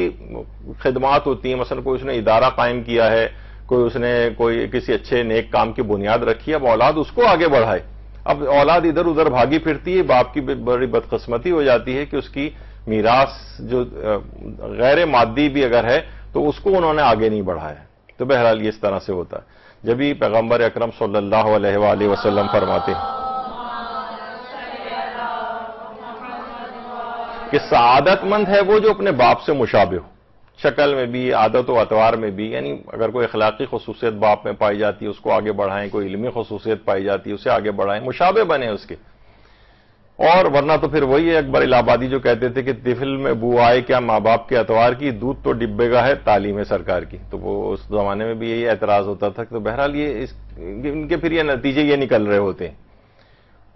خدمات ہوتی ہیں، مثلا کوئی اس نے ادارہ قائم کیا ہے، کوئی کسی اچھے نیک کام کی بنیاد رکھی ہے، اب اولاد اس کو آگے بڑھائے. اب اولاد ادھر ادھر بھاگی پھرتی ہے، باپ کی بڑی بدقسمتی ہو جاتی ہے کہ اس کی میراث جو غیر مادی بھی اگر ہے تو اس کو انہوں نے آگے نہیں بڑھایا. تو بہرحال یہ اس طرح سے ہوتا ہے. جب ہی پیغمبر اکرم صلی اللہ علیہ وآلہ وسلم فرماتے ہیں کہ سعادت مند ہے وہ جو اپنے باپ سے مشابہ ہو، شکل میں بھی، عادت و اطوار میں بھی. یعنی اگر کوئی اخلاقی خصوصیت باپ میں پائی جاتی ہے اس کو آگے بڑھائیں، کوئی علمی خصوصیت پائی جاتی ہے اسے آگے بڑھائیں، مشابہ بنیں اس کے. اور ورنہ تو پھر وہی ہے اکبر الہ آبادی جو کہتے تھے کہ طفل میں بو آئے کیا ماں باپ کے اتوار کی، دودھ تو ڈبے کا ہے تعلیم سرکار کی. تو وہ اس زمانے میں بھی یہی اعتراض ہوتا تھا. تو بہرحال ان کے پھر یہ نتیجے یہ نکل رہے ہوتے ہیں.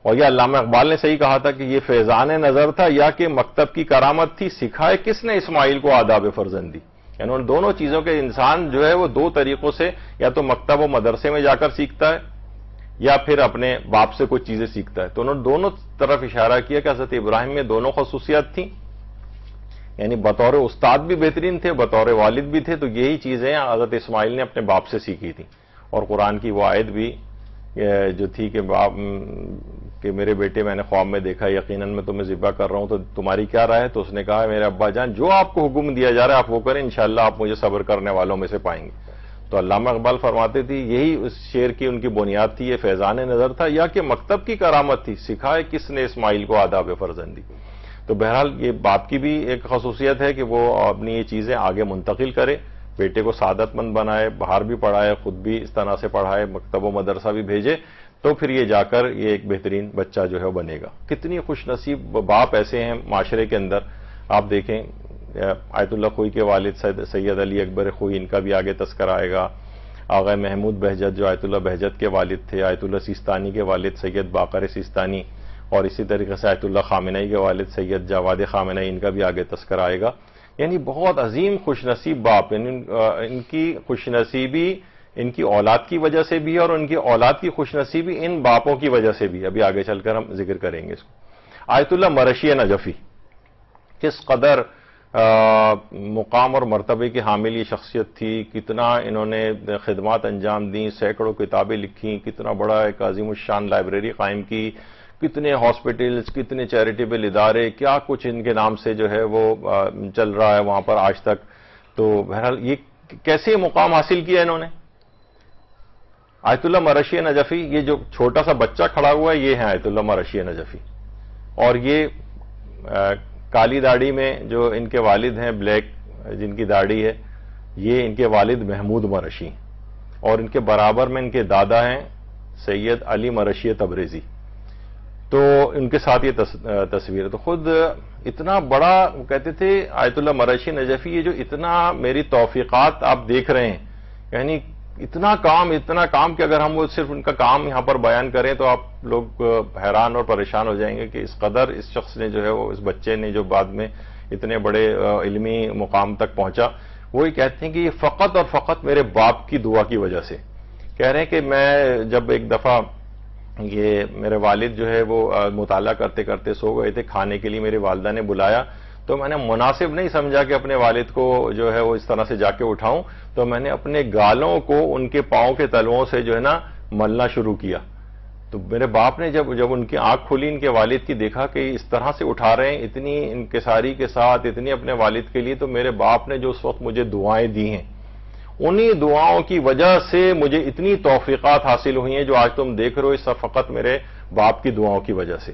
اور یہ علامہ اقبال نے صحیح کہا تھا کہ یہ فیضان نظر تھا یا کہ مکتب کی کرامت تھی، سکھائے کس نے اسماعیل کو آداب فرزندی. یعنی ان دونوں چیزوں کے انسان جو ہے وہ دو طریقوں سے یا تو مکتب و مدرسے میں جا کر سیکھتا ہے یا پھر اپنے باپ سے کوئی چیزیں سیکھتا ہے. تو انہوں نے دونوں طرف اشارہ کیا کہ حضرت ابراہیم میں دونوں خصوصیات تھیں، یعنی بطور استاد بھی بہترین تھے، بطور والد بھی تھے. تو یہی چیزیں حضرت اسماعیل نے اپنے باپ سے سیکھی تھیں. اور قرآن کی وہ آیت بھی جو تھی کہ میرے بیٹے میں نے خواب میں دیکھا، یقیناً میں تمہیں ذبح کر رہا ہوں، تو تمہاری کیا رائے ہے؟ تو اس نے کہا میرے ابا جان جو آپ کو حکم دیا جا رہا ہے آپ وہ کریں، انشاءاللہ آپ مجھے صبر کرنے والوں میں سے پائیں گے. تو علامہ اقبال فرماتے تھے یہی اس شعر کی ان کی بنیاد تھی، یہ فیضان نظر تھا یا کہ مکتب کی کرامت تھی، سکھائے کس نے اسماعیل کو آداب فرزندی. تو بہرحال یہ باپ کی بھی ایک خصوصیت ہے کہ وہ اپنی یہ چیزیں آگے منتقل کرے، بیٹے کو سعادت مند بنائے، باہر بھی پڑھائے، خود بھی اس طرح سے پڑھائے، مکتب و مدرسہ بھی بھیجے، تو پھر یہ جا کر یہ ایک بہترین بچہ جو ہے وہ بنے گا. کتنی خوش نصیب باپ ایسے ہیں معاشرے کے اندر. آپ دیکھیں آیت اللہ خوئی کے والد سید علی اکبر خوئی، ان کا بھی آگے تذکرہ آئے گا. آغا محمود بہجت جو آیت اللہ بہجت کے والد تھے، آیت اللہ سیستانی کے والد سید باقر سیستانی، اور اسی طریقے سے آیت اللہ خامنئی کے والد سید جواد خامنئی، ان کا بھی آگے تذکرہ آئے گا. یعنی بہت عظیم خوش نصیب باپ. یعنی ان کی خوش نصیبی ان کی اولاد کی وجہ سے بھی اور ان کی اولاد کی خوش نصیبی ان باپوں کی وجہ سے بھی. ابھی آگے چل کر ہم ذکر کریں گے اس کو. آیت اللہ مرشی نجفی کس قدر مقام اور مرتبے کی حامل یہ شخصیت تھی، کتنا انہوں نے خدمات انجام دیں، سینکڑوں کتابیں لکھیں، کتنا بڑا ایک عظیم الشان لائبریری قائم کی، کتنے ہاسپٹلز، کتنے چیریٹیبل ادارے، کیا کچھ ان کے نام سے جو ہے وہ چل رہا ہے وہاں پر آج تک. تو بہرحال یہ کیسے مقام حاصل کیا انہوں نے. آیت اللہ مرشی نجفی، یہ جو چھوٹا سا بچہ کھڑا ہوا ہے یہ ہے آیت اللہ مرشی نجفی. اور یہ کالی داڑھی میں جو ان کے والد ہیں، بلیک جن کی داڑھی ہے، یہ ان کے والد محمود مرشی، اور ان کے برابر میں ان کے دادا ہیں سید علی مرشی تبریزی. تو ان کے ساتھ یہ تصویر. تو خود اتنا بڑا کہتے تھے آیت اللہ مرشی نجفی، یہ جو اتنا میری توفیقات آپ دیکھ رہے ہیں، یعنی اتنا کام کہ اگر ہم وہ صرف ان کا کام یہاں پر بیان کریں تو آپ لوگ حیران اور پریشان ہو جائیں گے کہ اس قدر اس شخص نے جو ہے وہ اس بچے نے جو بعد میں اتنے بڑے علمی مقام تک پہنچا. وہی کہتے ہیں کہ یہ فقط اور فقط میرے باپ کی دعا کی وجہ سے. کہہ رہے ہیں کہ میں جب ایک دفعہ یہ میرے والد جو ہے وہ مطالعہ کرتے کرتے سو گئے تھے، کھانے کے لیے میری والدہ نے بلایا، تو میں نے مناسب نہیں سمجھا کہ اپنے والد کو جو ہے وہ اس طرح سے جا کے اٹھاؤں، تو میں نے اپنے گالوں کو ان کے پاؤں کے تلوؤں سے جو ہے نا ملنا شروع کیا. تو میرے باپ نے جب ان کی آنکھ کھلی ان کے والد کی، دیکھا کہ اس طرح سے اٹھا رہے ہیں اتنی انکساری کے ساتھ، اتنی اپنے والد کے لیے، تو میرے باپ نے جو اس وقت مجھے دعائیں دی ہیں، انہی دعاؤں کی وجہ سے مجھے اتنی توفیقات حاصل ہوئی ہیں جو آج تم دیکھ رہے ہو، اس فقط میرے باپ کی دعاؤں کی وجہ سے.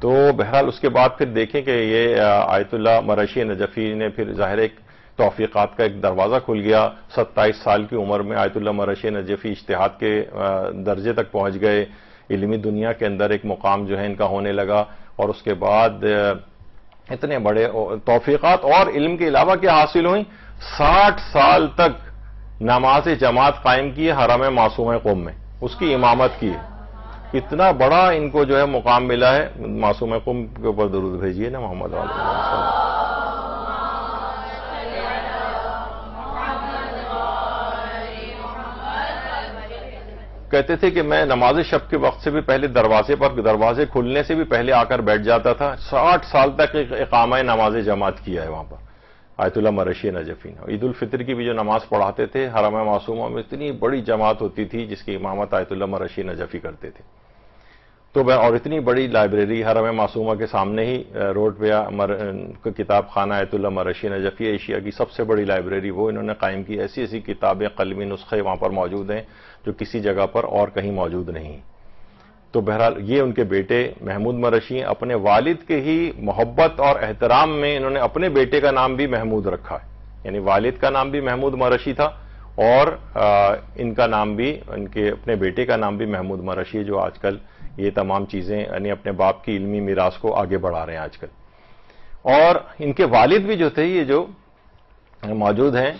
تو بہرحال اس کے بعد پھر دیکھیں کہ یہ آیت اللہ مرشی نجفی نے پھر ظاہر ایک توفیقات کا ایک دروازہ کھل گیا. 27 سال کی عمر میں آیت اللہ مرشی نجفی اجتہاد کے درجے تک پہنچ گئے. علمی دنیا کے اندر ایک مقام جو ہے ان کا ہونے لگا, اور اس کے بعد اتنے بڑے توفیقات اور علم کے علاوہ کیا حاصل ہوئیں. 60 سال تک نماز جماعت قائم کی ہے حرم معصومہ قم میں, اس کی امامت کی ہے. اتنا بڑا ان کو جو ہے مقام ملا ہے. معصومہ قم کے اوپر درود بھیجیے نا محمد علیہ وسلم. کہتے تھے کہ میں نماز شب کے وقت سے بھی پہلے دروازے کھلنے سے بھی پہلے آ کر بیٹھ جاتا تھا. 60 سال تک اقامہ نماز جماعت کیا ہے وہاں پر آیت اللہ مرشی نجفی نے. عید الفطر کی بھی جو نماز پڑھاتے تھے حرم معصومہ میں, اتنی بڑی جماعت ہوتی تھی جس کی امامت آیت اللہ مرشی نجفی کرتے تھے. تو اور اتنی بڑی لائبریری حرم معصومہ کے سامنے ہی روڈ پہ کتاب خانہ آیت اللہ مرشی نجفی, ایشیا کی سب سے بڑی لائبریری وہ انہوں نے قائم کی. ایسی ایسی کتابیں, قلمی نسخے وہاں پر موجود ہیں جو کسی جگہ پر اور کہیں موجود نہیں. تو بہرحال یہ ان کے بیٹے محمود مرشی, اپنے والد کے ہی محبت اور احترام میں انہوں نے اپنے بیٹے کا نام بھی محمود رکھا ہے. یعنی والد کا نام بھی محمود مرشی تھا اور ان کا نام بھی, ان کے اپنے بیٹے کا نام بھی محمود مرشی ہے, جو آج کل یہ تمام چیزیں یعنی اپنے باپ کی علمی میراث کو آگے بڑھا رہے ہیں آج کل. اور ان کے والد بھی جو تھے, یہ جو موجود ہیں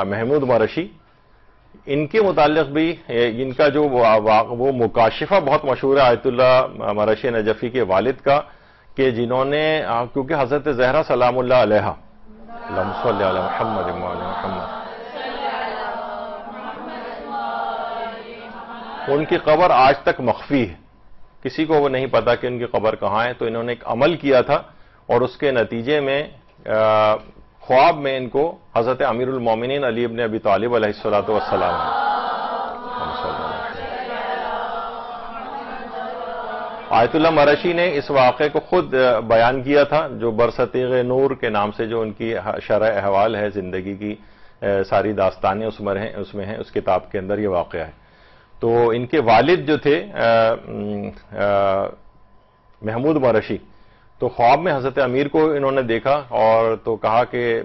محمود مرشی, ان کے متعلق بھی ان کا جو وہ مکاشفہ بہت مشہور ہے آیت اللہ مرشی نجفی کے والد کا, کہ جنہوں نے, کیونکہ حضرت زہرا سلام اللہ علیہا, اللہم صلی علی محمد وعلی محمد, ان کی قبر آج تک مخفی ہے, کسی کو وہ نہیں پتا کہ ان کی قبر کہاں ہے. تو انہوں نے ایک عمل کیا تھا اور اس کے نتیجے میں خواب میں ان کو حضرت امیر المومنین علی ابن ابی طالب علیہ الصلوۃ والسلام آیت اللہ مرشی نے اس واقعے کو خود بیان کیا تھا, جو برصغیر نور کے نام سے جو ان کی شرح احوال ہے زندگی کی, ساری داستانیں اس میں ہیں, اس کتاب کے اندر یہ واقعہ ہے. تو ان کے والد جو تھے محمود مرشی, تو خواب میں حضرت امیر کو انہوں نے دیکھا اور تو کہا کہ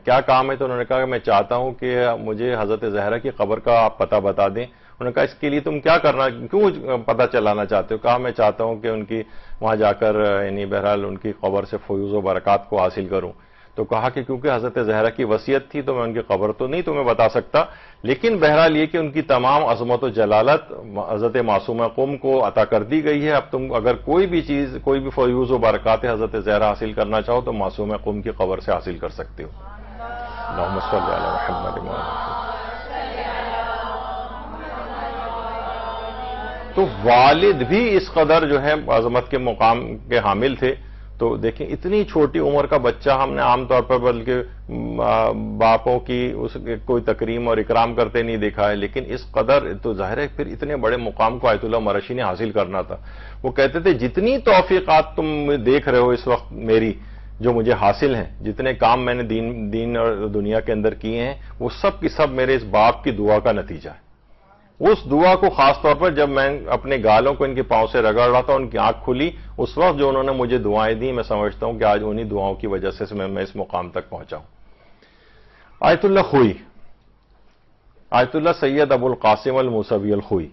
کیا کام ہے. تو انہوں نے کہا کہ میں چاہتا ہوں کہ مجھے حضرت زہرا کی قبر کا آپ پتہ بتا دیں. انہوں نے کہا اس کے لیے تم کیا کرنا, کیوں پتہ چلانا چاہتے ہو. کہا میں چاہتا ہوں کہ ان کی وہاں جا کر یعنی بہرحال ان کی قبر سے فیوز و برکات کو حاصل کروں. تو کہا کہ کیونکہ حضرت زہرا کی وصیت تھی تو میں ان کی قبر تو نہیں تمہیں بتا سکتا, لیکن بہرحال یہ کہ ان کی تمام عظمت و جلالت حضرت معصومہ قم کو عطا کر دی گئی ہے. اب تم اگر کوئی بھی چیز, کوئی بھی فیوز و برکات حضرت زہرا حاصل کرنا چاہو تو معصومہ قم کی قبر سے حاصل کر سکتے ہو. اللہم صلی علی محمد وعلی محمد. تو والد بھی اس قدر جو ہے عظمت کے مقام کے حامل تھے. تو دیکھیں اتنی چھوٹی عمر کا بچہ, ہم نے عام طور پر بلکہ باپوں کی اس کوئی تکریم اور اکرام کرتے نہیں دیکھا ہے, لیکن اس قدر تو ظاہر ہے پھر اتنے بڑے مقام کو آیت اللہ مرشی نے حاصل کرنا تھا. وہ کہتے تھے جتنی توفیقات تم دیکھ رہے ہو اس وقت میری جو مجھے حاصل ہیں, جتنے کام میں نے دین اور دنیا کے اندر کیے ہیں, وہ سب کی سب میرے اس باپ کی دعا کا نتیجہ ہے. اس دعا کو خاص طور پر جب میں اپنے گالوں کو ان کے پاؤں سے رگڑ رہا تھا, ان کی آنکھ کھلی, اس وقت جو انہوں نے مجھے دعائیں دی, میں سمجھتا ہوں کہ آج انہی دعاؤں کی وجہ سے میں اس مقام تک پہنچا ہوں. آیت اللہ خوئی, آیت اللہ سید ابو القاسم الموسوی الخوئی,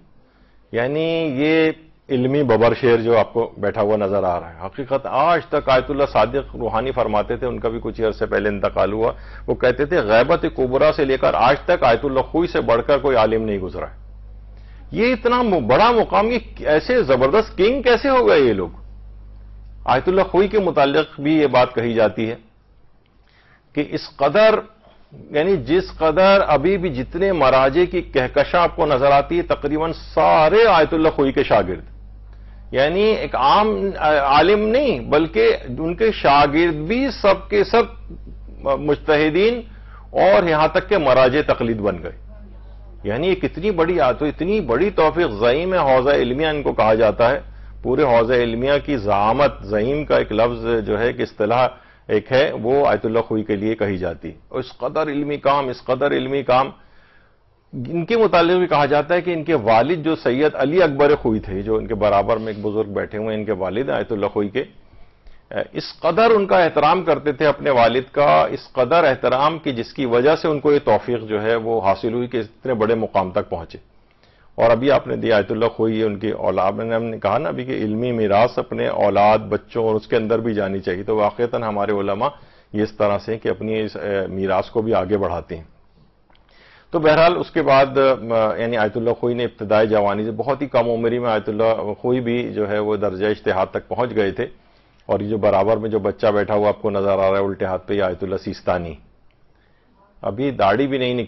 یعنی یہ علمی ببر شیر جو آپ کو بیٹھا ہوا نظر آ رہا ہے. حقیقت آج تک آیت اللہ صادق روحانی فرماتے تھے, ان کا بھی کچھ عرصے پہلے انتقال ہوا, وہ کہتے تھے غیبت کبریٰ سے لے کر آج تک آیت اللہ خوئی سے بڑھ کر کوئی عالم نہیں گزرا ہے. یہ اتنا بڑا مقام, یہ ایسے زبردست کنگ کیسے ہو گئے یہ لوگ. آیت اللہ خوئی کے متعلق بھی یہ بات کہی جاتی ہے کہ اس قدر, یعنی جس قدر ابھی بھی جتنے مراجع کی کہکشاں آپ کو نظر آتی ہے, تقریباً سارے آیت اللہ خوئی کے شاگرد, یعنی ایک عام عالم نہیں بلکہ ان کے شاگرد بھی سب کے سب مجتہدین اور یہاں تک کہ مراجع تقلید بن گئے. یعنی یہ کتنی بڑی تو اتنی بڑی توفیق. زعیم حوزہ علمیہ ان کو کہا جاتا ہے. پورے حوزہ علمیہ کی زعامت, زعیم کا ایک لفظ جو ہے کہ اصطلاح ایک ہے, وہ آیت اللہ خوئی کے لیے کہی جاتی. اور اس قدر علمی کام, اس قدر علمی کام. ان کے متعلق بھی کہا جاتا ہے کہ ان کے والد جو سید علی اکبر خوئی تھے, جو ان کے برابر میں ایک بزرگ بیٹھے ہوئے ہیں, ان کے والد آیت اللہ خوئی کے, اس قدر ان کا احترام کرتے تھے اپنے والد کا، اس قدر احترام کہ جس کی وجہ سے ان کو یہ توفیق جو ہے وہ حاصل ہوئی کہ اتنے بڑے مقام تک پہنچے۔ اور ابھی آپ نے دیا آیت اللہ خوئی ان کی اولاد، میں نے ہم نے کہا نا ابھی کہ علمی میراث اپنے اولاد بچوں اور اس کے اندر بھی جانی چاہیے، تو واقعتاً ہمارے علماء یہ اس طرح سے کہ اپنی اس میراث کو بھی آگے بڑھاتے ہیں۔ تو بہرحال اس کے بعد یعنی آیت اللہ خوئی نے ابتدائی جوانی سے بہت ہی کم عمری میں آیت اللہ خوئی بھی جو ہے وہ درجہ اجتہاد تک پہنچ گئے تھے۔ اور یہ جو برابر میں جو بچہ بیٹھا ہوا آپ کو نظر آ رہا ہے الٹے ہاتھ پہ، یہ آیت اللہ سیستانی، ابھی داڑھی بھی نہیں نکلی